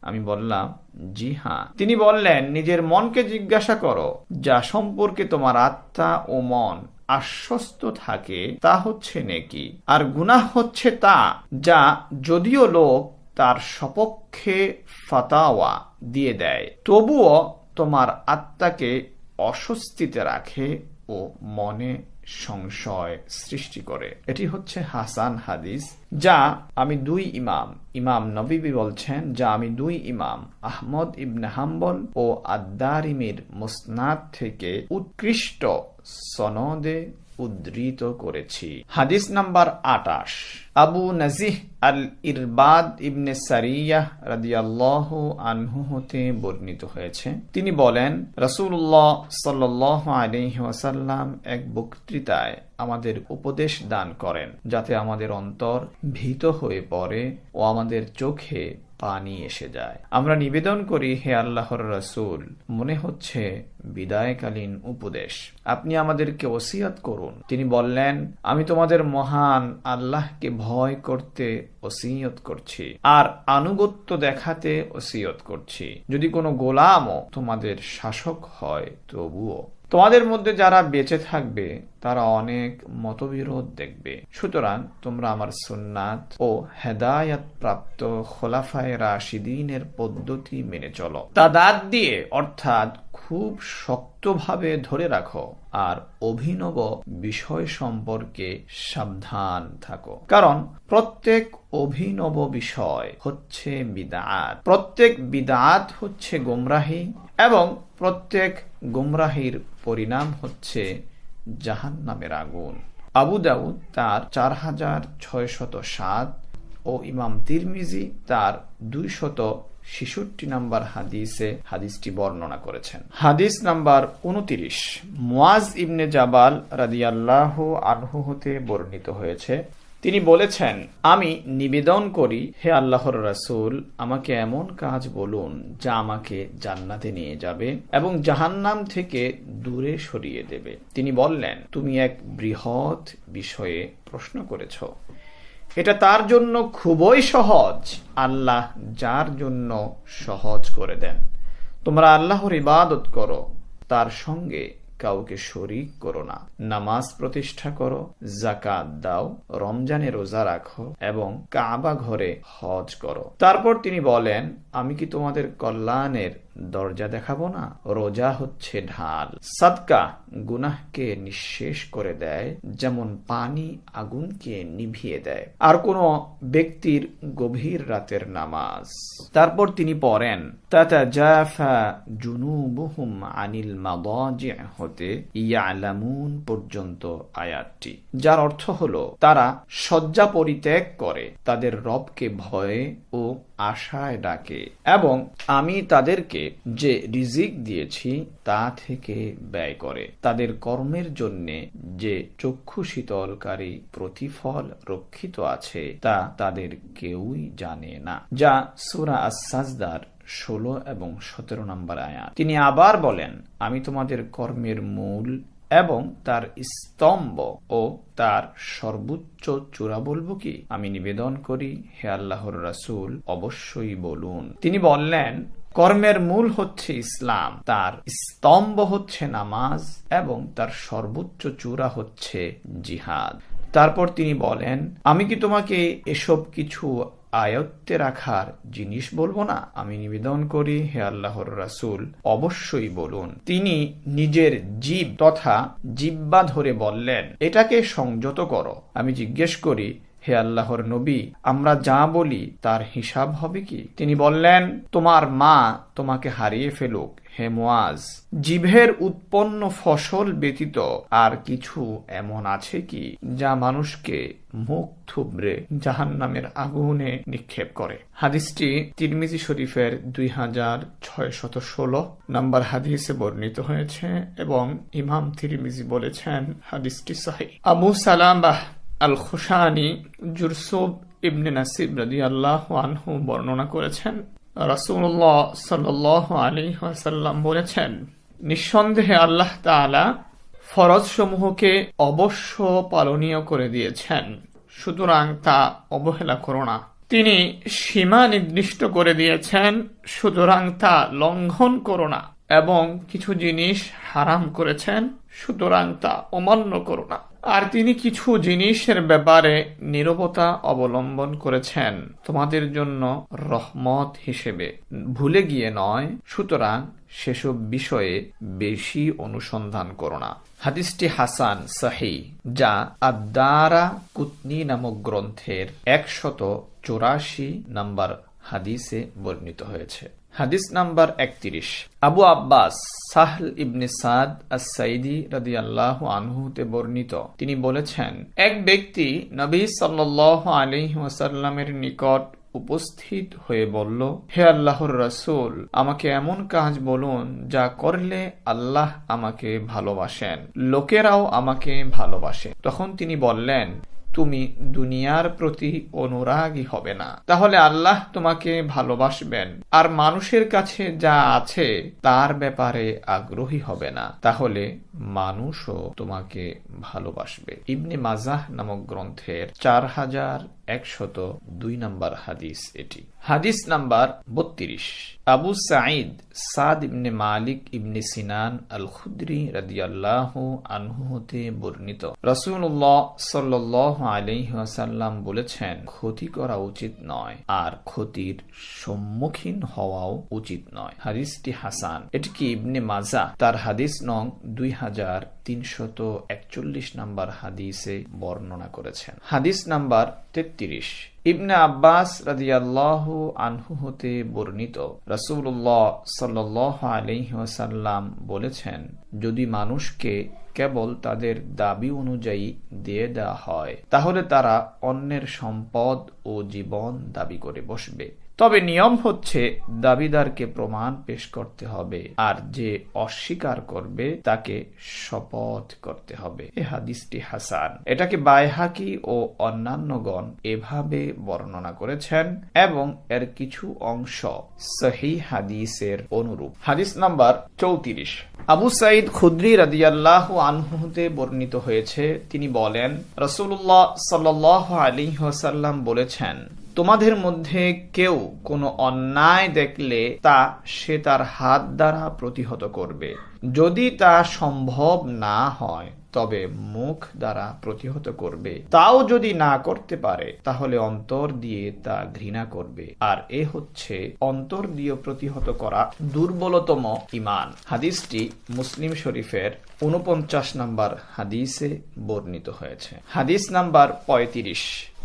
আমি বললাম, জি হ্যাঁ। তিনি বললেন, নিজের মনকে জিজ্ঞাসা করো, যা সম্পর্কে তোমার আত্মা ও মন আশ্বস্ত থাকে তা হচ্ছে নেকি, আর গুনাহ হচ্ছে তা যা যদিও লোক তার সপক্ষে ফাতাওয়া দিয়ে দেয় তবুও তোমার আত্মাকে অস্বস্তিতে রাখে ও মনে সংশয় সৃষ্টি করে। এটি হচ্ছে হাসান হাদিস, যা আমি ইমাম নববী বলছেন, যা আমি দুই ইমাম আহমদ ইবনে হাম্বল ও আদ-দারিমির মুসনাদ থেকে উৎকৃষ্ট সনদে উদ্ধৃত করেছি। হাদিস নাম্বার 28। আবু নাজিহ আল ইরবাদ ইবনে সারিয়াহ রাদিয়াল্লাহু আনহু হতে বর্ণিত হয়েছে, তিনি বলেন, রাসূলুল্লাহ সাল্লাল্লাহু আলাইহি ওয়াসাল্লাম এক বক্তৃতায় আমাদের উপদেশ দান করেন যাতে আমাদের অন্তর ভীত হয়ে পড়ে ও আমাদের চোখে পানি এসে যায়। আমরা নিবেদন করি, হে আল্লাহর রাসূল, মনে হচ্ছে বিদায়কালীন উপদেশ, আপনি আমাদেরকে ওসিয়ত করুন। তিনি বললেন, আমি তোমাদের মহান আল্লাহকে ভয় করতে ওসিয়ত করছি আর আনুগত্য দেখাতে ওসিয়ত করছি। যদি কোনো গোলামও তোমাদের শাসক হয় তবুও। তোমাদের মধ্যে যারা বেঁচে থাকবে তারা অনেক মতবিরোধ দেখবে, সুতরাং তোমরা আমার সুন্নাত ও হেদায়াত প্রাপ্ত খোলাফায়ে রাশিদিনের পদ্ধতি মেনে চলো। তা দাঁত দিয়ে অর্থাৎ খুব শক্তভাবে ধরে রাখো আর অভিনব বিষয় সম্পর্কে সাবধান থাকো, কারণ প্রত্যেক অভিনব বিষয় হচ্ছে বিদআত, প্রত্যেক বিদআত হচ্ছে গোমরাহি এবং প্রত্যেক গোমরাহির পরিণাম হচ্ছে জাহান্নামের আগুন। আবু দাউদ তার 4607 ও ইমাম তিরমিজি তার 266 নম্বর হাদিসে হাদিসটি বর্ণনা করেছেন। হাদিস নাম্বার 29। মুয়াজ ইবনে জাবাল রাদিয়াল্লাহু আনহু হতে বর্ণিত হয়েছে, তিনি বলেছেন, আমি নিবেদন করি, হে আল্লাহর রাসূল, আমাকে এমন কাজ বলুন যা আমাকে জান্নাতে নিয়ে যাবে এবং জাহান্নাম থেকে দূরে সরিয়ে দেবে। তিনি বললেন, তুমি এক বৃহৎ বিষয়ে প্রশ্ন করেছ, এটা তার জন্য খুবই সহজ, আল্লাহ যার জন্য সহজ করে দেন। তোমরা আল্লাহর ইবাদত করো, তার সঙ্গে কাউকে শরীক করো না, নামাজ প্রতিষ্ঠা করো, যাকাত দাও, রমজানে রোজা রাখো এবং কাবা ঘরে হজ করো। তারপর তিনি বলেন, আমি কি তোমাদের কল্যাণের দরজা দেখাবো না? রোজা হচ্ছে ঢাল, সাদকা গুনাহকে নিঃশেষ করে দেয় যেমন পানি আগুনকে নিভিয়ে দেয়। আর কোন ব্যক্তির গভীর রাতের নামাজ। তারপর তিনি পড়েন, তাতাজাফা জুনুবুহুম আনিল মাদাজি' হতে ইয়ালামুন পর্যন্ত আয়াতটি, যার অর্থ হলো তারা শয্যা পরিত্যাগ করে তাদের রবকে ভয়ে ও আশায় ডাকে এবং আমি তাদেরকে যে রিজিক দিয়েছি তা থেকে ব্যয় করে। তাদের কর্মের জন্য যে চক্ষু শীতলকারী প্রতিফল রক্ষিত আছে তা তাদের কেউই জানে না। যা সূরা আস-সাজদার 16 এবং 17 নম্বর আয়াত। তিনি আবার বলেন, আমি তোমাদের কর্মের মূল এবং তার স্তম্ভ ও তার সর্বোচ্চ চূড়া বলবো কি? আমি নিবেদন করি, হে আল্লাহর রাসূল, অবশ্যই বলুন। তিনি বললেন, কর্মের মূল হচ্ছে ইসলাম, তার স্তম্ভ হচ্ছে নামাজ এবং তার সর্বোচ্চ চূড়া হচ্ছে জিহাদ। তারপর তিনি বলেন, আমি কি তোমাকে এসব কিছু আয়ত্তে রাখার জিনিস বলবো না? আমি নিবেদন করি, হে আল্লাহর রাসূল, অবশ্যই বলুন। তিনি নিজের জিভ তথা জিহ্বা ধরে বললেন, এটাকে সংযত করো। আমি জিজ্ঞেস করি, হে আল্লাহর নবী, আমরা যা বলি তার হিসাব হবে কি? তিনি বললেন, তোমার মা তোমাকে হারিয়ে ফেলুক হে মুয়াজ, জিভের উৎপন্ন ফসল ব্যতীত আর কিছু এমন আছে কি যা মানুষকে মুখ থুবড়ে জাহান্নামের আগুনে নিক্ষেপ করে? হাদিসটি তিরমিজি শরীফের 2616 নম্বর হাদিসে বর্ণিত হয়েছে এবং ইমাম তিরমিজি বলেছেন হাদিসটি সহিহ। আবু সালামাহ আল খুশানি জুরসুব ইবনে নাসিব রাদিয়াল্লাহু আনহু বর্ণনা করেছেন, রাসূলুল্লাহ সাল্লাল্লাহু আলাইহি ওয়াসাল্লাম বলেছেন, নিঃসন্দেহে আল্লাহ তাআলা ফরজ সমূহকে অবশ্য পালনীয় করে দিয়েছেন, সুতরাং তা অবহেলা করো না। তিনি সীমা নির্দিষ্ট করে দিয়েছেন, সুতরাং তা লঙ্ঘন করো না, এবং কিছু জিনিস হারাম করেছেন, সুতরাং তা অমান্য করো না। আর তিনি কিছু জিনিসের ব্যাপারে নীরবতা অবলম্বন করেছেন তোমাদের জন্য রহমত হিসেবে, ভুলে গিয়ে নয়, সুতরাং সেসব বিষয়ে বেশি অনুসন্ধান করো না। হাদিসটি হাসান সহিহ, যা আদ-দারা কুতনি নামক গ্রন্থের 184 নম্বর হাদিসে বর্ণিত হয়েছে। হাদিস নাম্বার 31। আবু আব্বাস সাহল ইবনে সাদ আস-সাইদি রাদিয়াল্লাহু আনহু তে বর্ণিত, তিনি বলেছেন, এক ব্যক্তি নবী সাল্লাল্লাহু আলাইহি ওয়াসাল্লামের নিকট উপস্থিত হয়ে বলল, হে আল্লাহর রাসূল, আমাকে এমন কাজ বলুন যা করলে আল্লাহ আমাকে ভালোবাসেন, লোকেরাও আমাকে ভালোবাসে। তখন তিনি বললেন, তুমি দুনিয়ার প্রতি অনুরাগী হবে না, তাহলে আল্লাহ তোমাকে ভালোবাসবেন, আর মানুষের কাছে যা আছে তার ব্যাপারে আগ্রহী হবে না, তাহলে মানুষও তোমাকে ভালোবাসবে। ইবনে মাজাহ নামক গ্রন্থের 4102 নম্বর হাদিস এটি। হাদিস নাম্বার 32। আবু সাঈদ সাদ ইবনে মালিক ইবনে সিনান আল খুদরি রাদিয়াল্লাহু আনহু হতে বর্ণিত, রাসূলুল্লাহ সাল্লাল্লাহু আলাইহি ওয়াসাল্লাম বলেছেন, ক্ষতি করা উচিত নয় আর ক্ষতির সম্মুখীন হওয়াও উচিত নয়। হাদিসটি হাসান। এটি কি ইবনে মাজাহ তার হাদিস নং 2341 নম্বর হাদিসে বর্ণনা করেছেন। হাদিস নাম্বার 33। ইবনে আব্বাস রাদিয়াল্লাহু আনহু হতে বর্ণিত, রাসূলুল্লাহ সাল্লাল্লাহু আলাইহি ওয়াসাল্লাম বলেছেন, যদি মানুষকে কেবল তাদের দাবি অনুযায়ী দিয়ে দেওয়া হয় তাহলে তারা অন্যের সম্পদ ও জীবন দাবি করে বসবে। তবে নিয়ম হচ্ছে দাবিদারকে প্রমাণ পেশ করতে হবে, আর যে অস্বীকার করবে তাকে শপথ করতে হবে। এই হাদিসটি হাসান। এটাকে বাইহাকি ও অন্যান্যগণ এভাবে বর্ণনা করেছেন এবং এর কিছু অংশ সহিহ হাদিসের অনুরূপ। হাদিস নাম্বার 34। আবু সাঈদ খুদরি রাদিয়াল্লাহু আনহু হতে বর্ণিত হয়েছে, তিনি বলেন, রাসূলুল্লাহ সাল্লাল্লাহু আলাইহি ওয়াসাল্লাম বলেছেন, তোমাদের মধ্যে কেউ কোনো অন্যায় দেখলে সে তার হাত দ্বারা প্রতিহত করবে, যদি তা সম্ভব না হয় তবে মুখ দ্বারা প্রতিহত করবে, তাও যদি না করতে পারে তাহলে অন্তর দিয়ে তা ঘৃণা করবে, আর এ হচ্ছে অন্তর দিয়ে প্রতিহত করা দুর্বলতম ঈমান। হাদিসটি মুসলিম শরীফের 49 নম্বর হাদিসে বর্ণিত হয়েছে। হাদিস নাম্বার 35।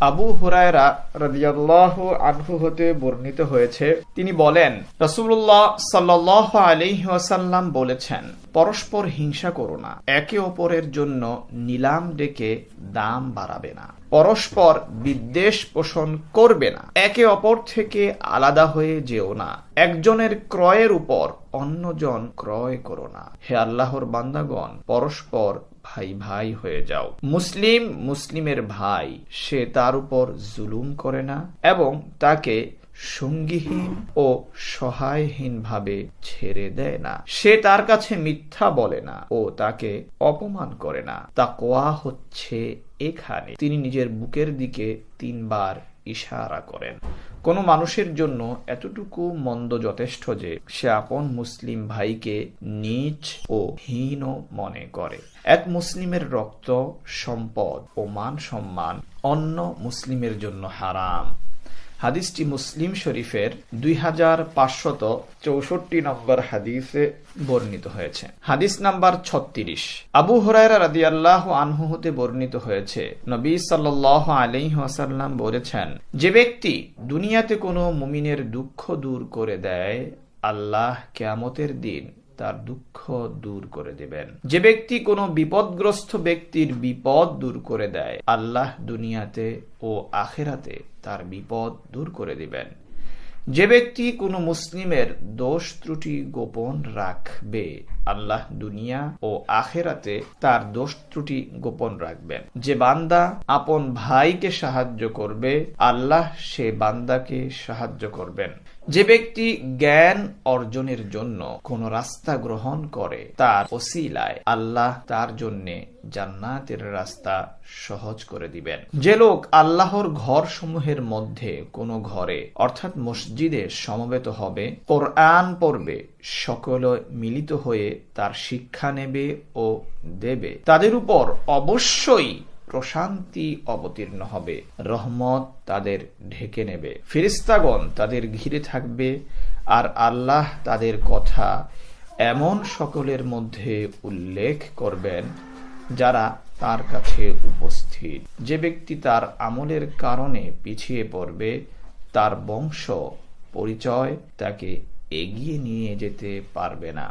আবু হুরায়রা রাদিয়াল্লাহু আনহু হতে বর্ণিত হয়েছে, তিনি বলেন, রাসূলুল্লাহ সাল্লাল্লাহু আলাইহি ওয়াসাল্লাম বলেছেন, পরস্পর হিংসা করো না, একে অপরের জন্য নিলাম ডেকে দাম বাড়াবে না, পরস্পর বিদ্বেষ পোষণ করবে না, একে অপর থেকে আলাদা হয়ে যেও না, একজনের ক্রয়ের উপর অন্যজন ক্রয় করো না। হে আল্লাহর বান্দাগণ, পরস্পর ভাই ভাই হয়ে যাও। মুসলিম মুসলিমের ভাই, সে তার উপর জুলুম করে না এবং তাকে সঙ্গীহীন ও সহায়হীন ভাবে ছেড়ে দেয় না, সে তার কাছে মিথ্যা বলে না ও তাকে অপমান করে না। তাকওয়া হচ্ছে এখানে। তিনি নিজের বুকের দিকে 3 বার ইশারা করেন। কোন মানুষের জন্য এতটুকু মন্দ যথেষ্ট যে সে আপন মুসলিম ভাইকে নীচ ও হীন মনে করে। এক মুসলিমের রক্ত, সম্পদ ও মান সম্মান অন্য মুসলিমের জন্য হারাম। হাদিসটি মুসলিম শরীফের 2564 নম্বর হাদিসে বর্ণিত হয়েছে। হাদিস নাম্বার 36। আবু হুরায়রা রাদিয়াল্লাহু আনহু হতে বর্ণিত হয়েছে, নবী সাল্লাল্লাহু আলাইহি ওয়াসাল্লাম বলেছেন, যে ব্যক্তি দুনিয়াতে কোনো মুমিনের দুঃখ দূর করে দেয়, আল্লাহ কিয়ামতের দিন তার দুঃখ দূর করে দেবেন। যে ব্যক্তি কোনো বিপদগ্রস্ত ব্যক্তির বিপদ দূর করে দেয়, আল্লাহ দুনিয়াতে ও আখিরাতে তার বিপদ দূর করে দিবেন। যে ব্যক্তি কোনো মুসলিমের দোষ ত্রুটি গোপন রাখবে, আল্লাহ দুনিয়া ও আখিরাতে তার দোষ ত্রুটি গোপন রাখবেন। যে বান্দা আপন ভাইকে সাহায্য করবে, আল্লাহ সে বান্দাকে সাহায্য করবেন। যে ব্যক্তি জ্ঞান অর্জনের জন্য কোন রাস্তা গ্রহণ করে, তার ওসিলায় আল্লাহ তার জন্যে জান্নাতের রাস্তা সহজ করে দিবেন। যে লোক আল্লাহর ঘর সমূহের মধ্যে কোনো ঘরে অর্থাৎ মসজিদে সমবেত হবে, কোরআন পড়বে, সকলে মিলিত হয়ে তার শিক্ষা নেবে ও দেবে, তাদের উপর অবশ্যই প্রশান্তি অবতীর্ণ হবে, রহমত তাদের ঢেকে নেবে, ফেরেশতাগণ তাদের ঘিরে থাকবে, আর আল্লাহ তাদের কথা এমন সকলের মধ্যে উল্লেখ করবেন যারা তার কাছে উপস্থিত। যে ব্যক্তি তার আমলের কারণে পিছিয়ে পড়বে, তার বংশ পরিচয় তাকে এগিয়ে নিয়ে যেতে পারবে না।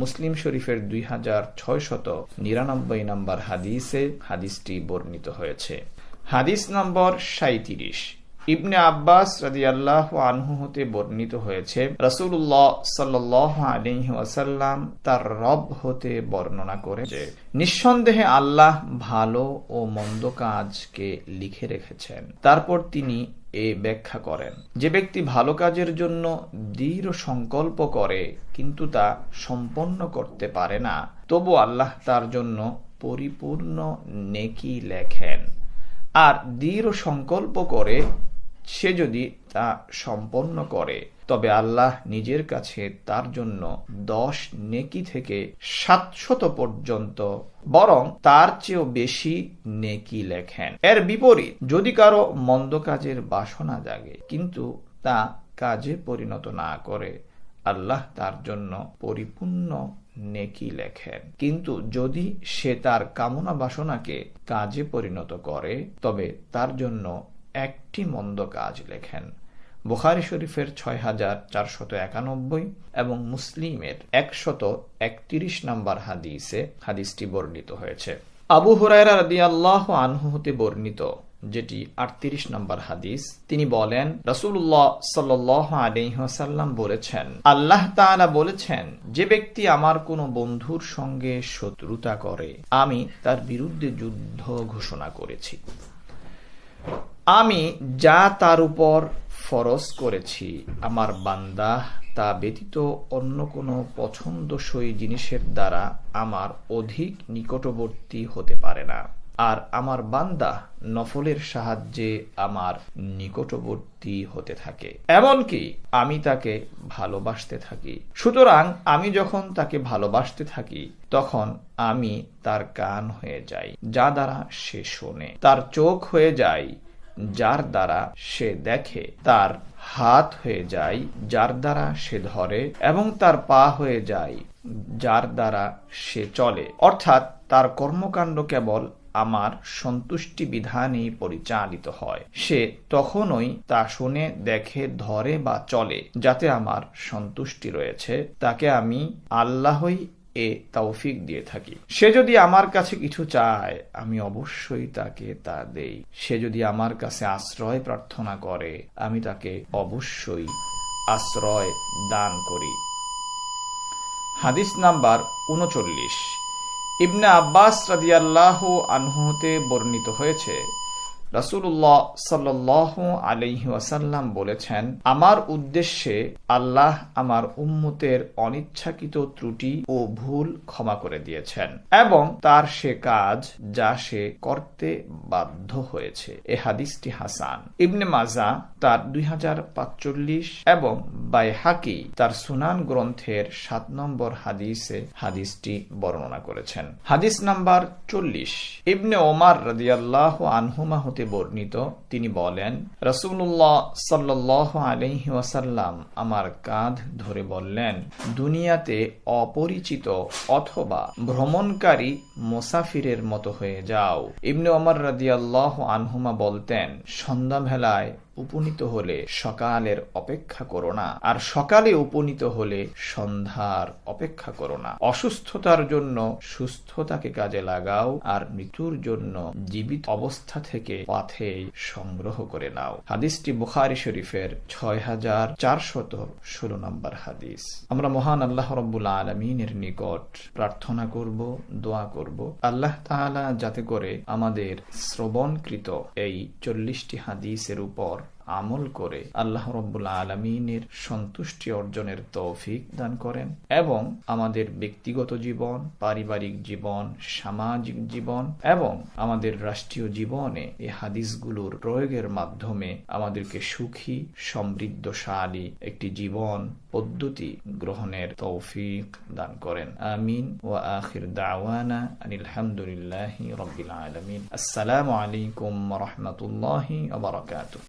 মুসলিম শরীফের 2699 নম্বর হাদিসে হাদিসটি বর্ণিত হয়েছে। হাদিস নম্বর 37। ইবনে আব্বাস রাদিয়াল্লাহু আনহু হতে বর্ণিত হয়েছে, রাসূলুল্লাহ সাল্লাল্লাহু আলাইহি ওয়াসাল্লাম তার রব হতে বর্ণনা করে যে, নিঃসন্দেহে আল্লাহ ভালো ও মন্দ কাজকে লিখে রেখেছেন। তারপর তিনি এ ব্যাখ্যা করেন, যে ব্যক্তি ভালো কাজের জন্য দৃঢ় সংকল্প করে কিন্তু তা সম্পন্ন করতে পারে না, তবু আল্লাহ তার জন্য পরিপূর্ণ নেকি লেখেন। আর দৃঢ় সংকল্প করে সে যদি তা সম্পন্ন করে, তবে আল্লাহ নিজের কাছে তার জন্য 10 নেকি থেকে 700 পর্যন্ত বরং তার চেয়েও বেশি নেকি লেখেন। এর বিপরীত, যদি কারো মন্দ কাজের বাসনা জাগে কিন্তু তা কাজে পরিণত না করে, আল্লাহ তার জন্য পরিপূর্ণ নেকি লেখেন। কিন্তু যদি সে তার কামনা বাসনাকে কাজে পরিণত করে, তবে তার জন্য একটি মন্দ কাজ লেখেন। বুখারী শরীফের 6491 এবং মুসলিমের 131 নম্বর হাদিসে হাদিসটি বর্ণিত হয়েছে। আবু হুরায়রা রাদিয়াল্লাহু আনহু হতে বর্ণিত, যেটি 38 নম্বর হাদিস, তিনি বলেন, রাসূলুল্লাহ সাল্লাল্লাহু আলাইহি ওয়াসাল্লাম বলেছেন, আল্লাহ তাআলা বলেছেন, যে ব্যক্তি আমার কোনো বন্ধুর সঙ্গে শত্রুতা করে, আমি তার বিরুদ্ধে যুদ্ধ ঘোষণা করেছি। আমি যা তার উপর ফরজ করেছি, আমার বান্দা তা ব্যতীত অন্য কোনো পছন্দসই জিনিসের দ্বারা আমার অধিক নিকটবর্তী হতে পারে না। আর আমার বান্দা নফলের সাহায্যে আমার নিকটবর্তী হতে থাকে, এমনকি আমি তাকে ভালোবাসতে থাকি। সুতরাং আমি যখন তাকে ভালোবাসতে থাকি তখন আমি তার কান হয়ে যাই, যা দ্বারা সে শোনে, তার চোখ হয়ে যায়, যার দ্বারা সে দেখে, তার হাত হয়ে যায়, যার দ্বারা সে ধরে, এবং তার পা হয়ে যায়, যার দ্বারা সে চলে। অর্থাৎ তার কর্মকাণ্ড কেবল আমার সন্তুষ্টি বিধানেই পরিচালিত হয়। সে তখনই তা শুনে, দেখে, ধরে বা চলে যাতে আমার সন্তুষ্টি রয়েছে। তাকে আমি আল্লাহই এ তৌফিক দিয়ে থাকি। সে যদি আমার কাছে কিছু চায় আমি অবশ্যই তাকে তা দেই। সে যদি আমার কাছে আশ্রয় প্রার্থনা করে আমি তাকে অবশ্যই আশ্রয় দান করি। হাদিস নাম্বার ৩৯। ইবনে আব্বাস রাদিয়াল্লাহু আনহু হতে বর্ণিত হয়েছে, রাসূলুল্লাহ সাল্লাল্লাহু আলাইহি ওয়াসাল্লাম বলেছেন, আমার উদ্দেশ্যে আল্লাহ আমার উম্মতের অনিচ্ছাকৃত ত্রুটি ও ভুল ক্ষমা করে দিয়েছেন এবং তার সে কাজ যা সে করতে বাধ্য হয়েছে। এ হাদিসটি হাসান। ইবনে মাজাহ তার ২০৪৫ এবং বাইহাকি তার সুনান গ্রন্থের ৭ নম্বর হাদিসে হাদিসটি বর্ণনা করেছেন। হাদিস নাম্বার ৪০। ইবনে ওমর রাদিয়াল্লাহু আনহুমা হতে বর্ণিত, তিনি বলেন, রাসূলুল্লাহ সাল্লাল্লাহু আলাইহি ওয়াসাল্লাম আমার কাঁধ ধরে বললেন, দুনিয়াতে অপরিচিত অথবা ভ্রমণকারী মুসাফিরের মতো হয়ে যাও। ইবনে ওমর রাদিয়াল্লাহু আনহুমা বলতেন, সন্ধ্যাবেলায় উপনীত হলে সকালের অপেক্ষা করো না, আর সকালে উপনীত হলে সন্ধ্যার অপেক্ষা করো না। অসুস্থতার জন্য সুস্থতাকে কাজে লাগাও, আর মৃত্যুর জন্য জীবিত অবস্থা থেকে পাথে সংগ্রহ করে নাও। হাদিসটি বুখারী শরীফের ৬৪১৬ নম্বর হাদিস। আমরা মহান আল্লাহ রাব্বুল আলামিনের নিকট প্রার্থনা করব, দোয়া করব, আল্লাহ তাআলা যাতে করে আমাদের শ্রবণকৃত এই ৪০টি হাদিসের উপর আমল করে আল্লাহ রাব্বুল আলামিনের সন্তুষ্টি অর্জনের তৌফিক দান করেন এবং আমাদের ব্যক্তিগত জীবন, পারিবারিক জীবন, সামাজিক জীবন এবং আমাদের রাষ্ট্রীয় জীবনে এই হাদিসগুলোর প্রয়োগের মাধ্যমে আমাদেরকে সুখী, সমৃদ্ধশালী একটি জীবন পদ্ধতি গ্রহণের তৌফিক দান করেন। আমিন। ওয়া আখির দাওয়ানা আনিল হামদুলিল্লাহি রাব্বিল আলামিন। আসসালামু আলাইকুম ওয়া রাহমাতুল্লাহি ওয়া বারাকাতুহু।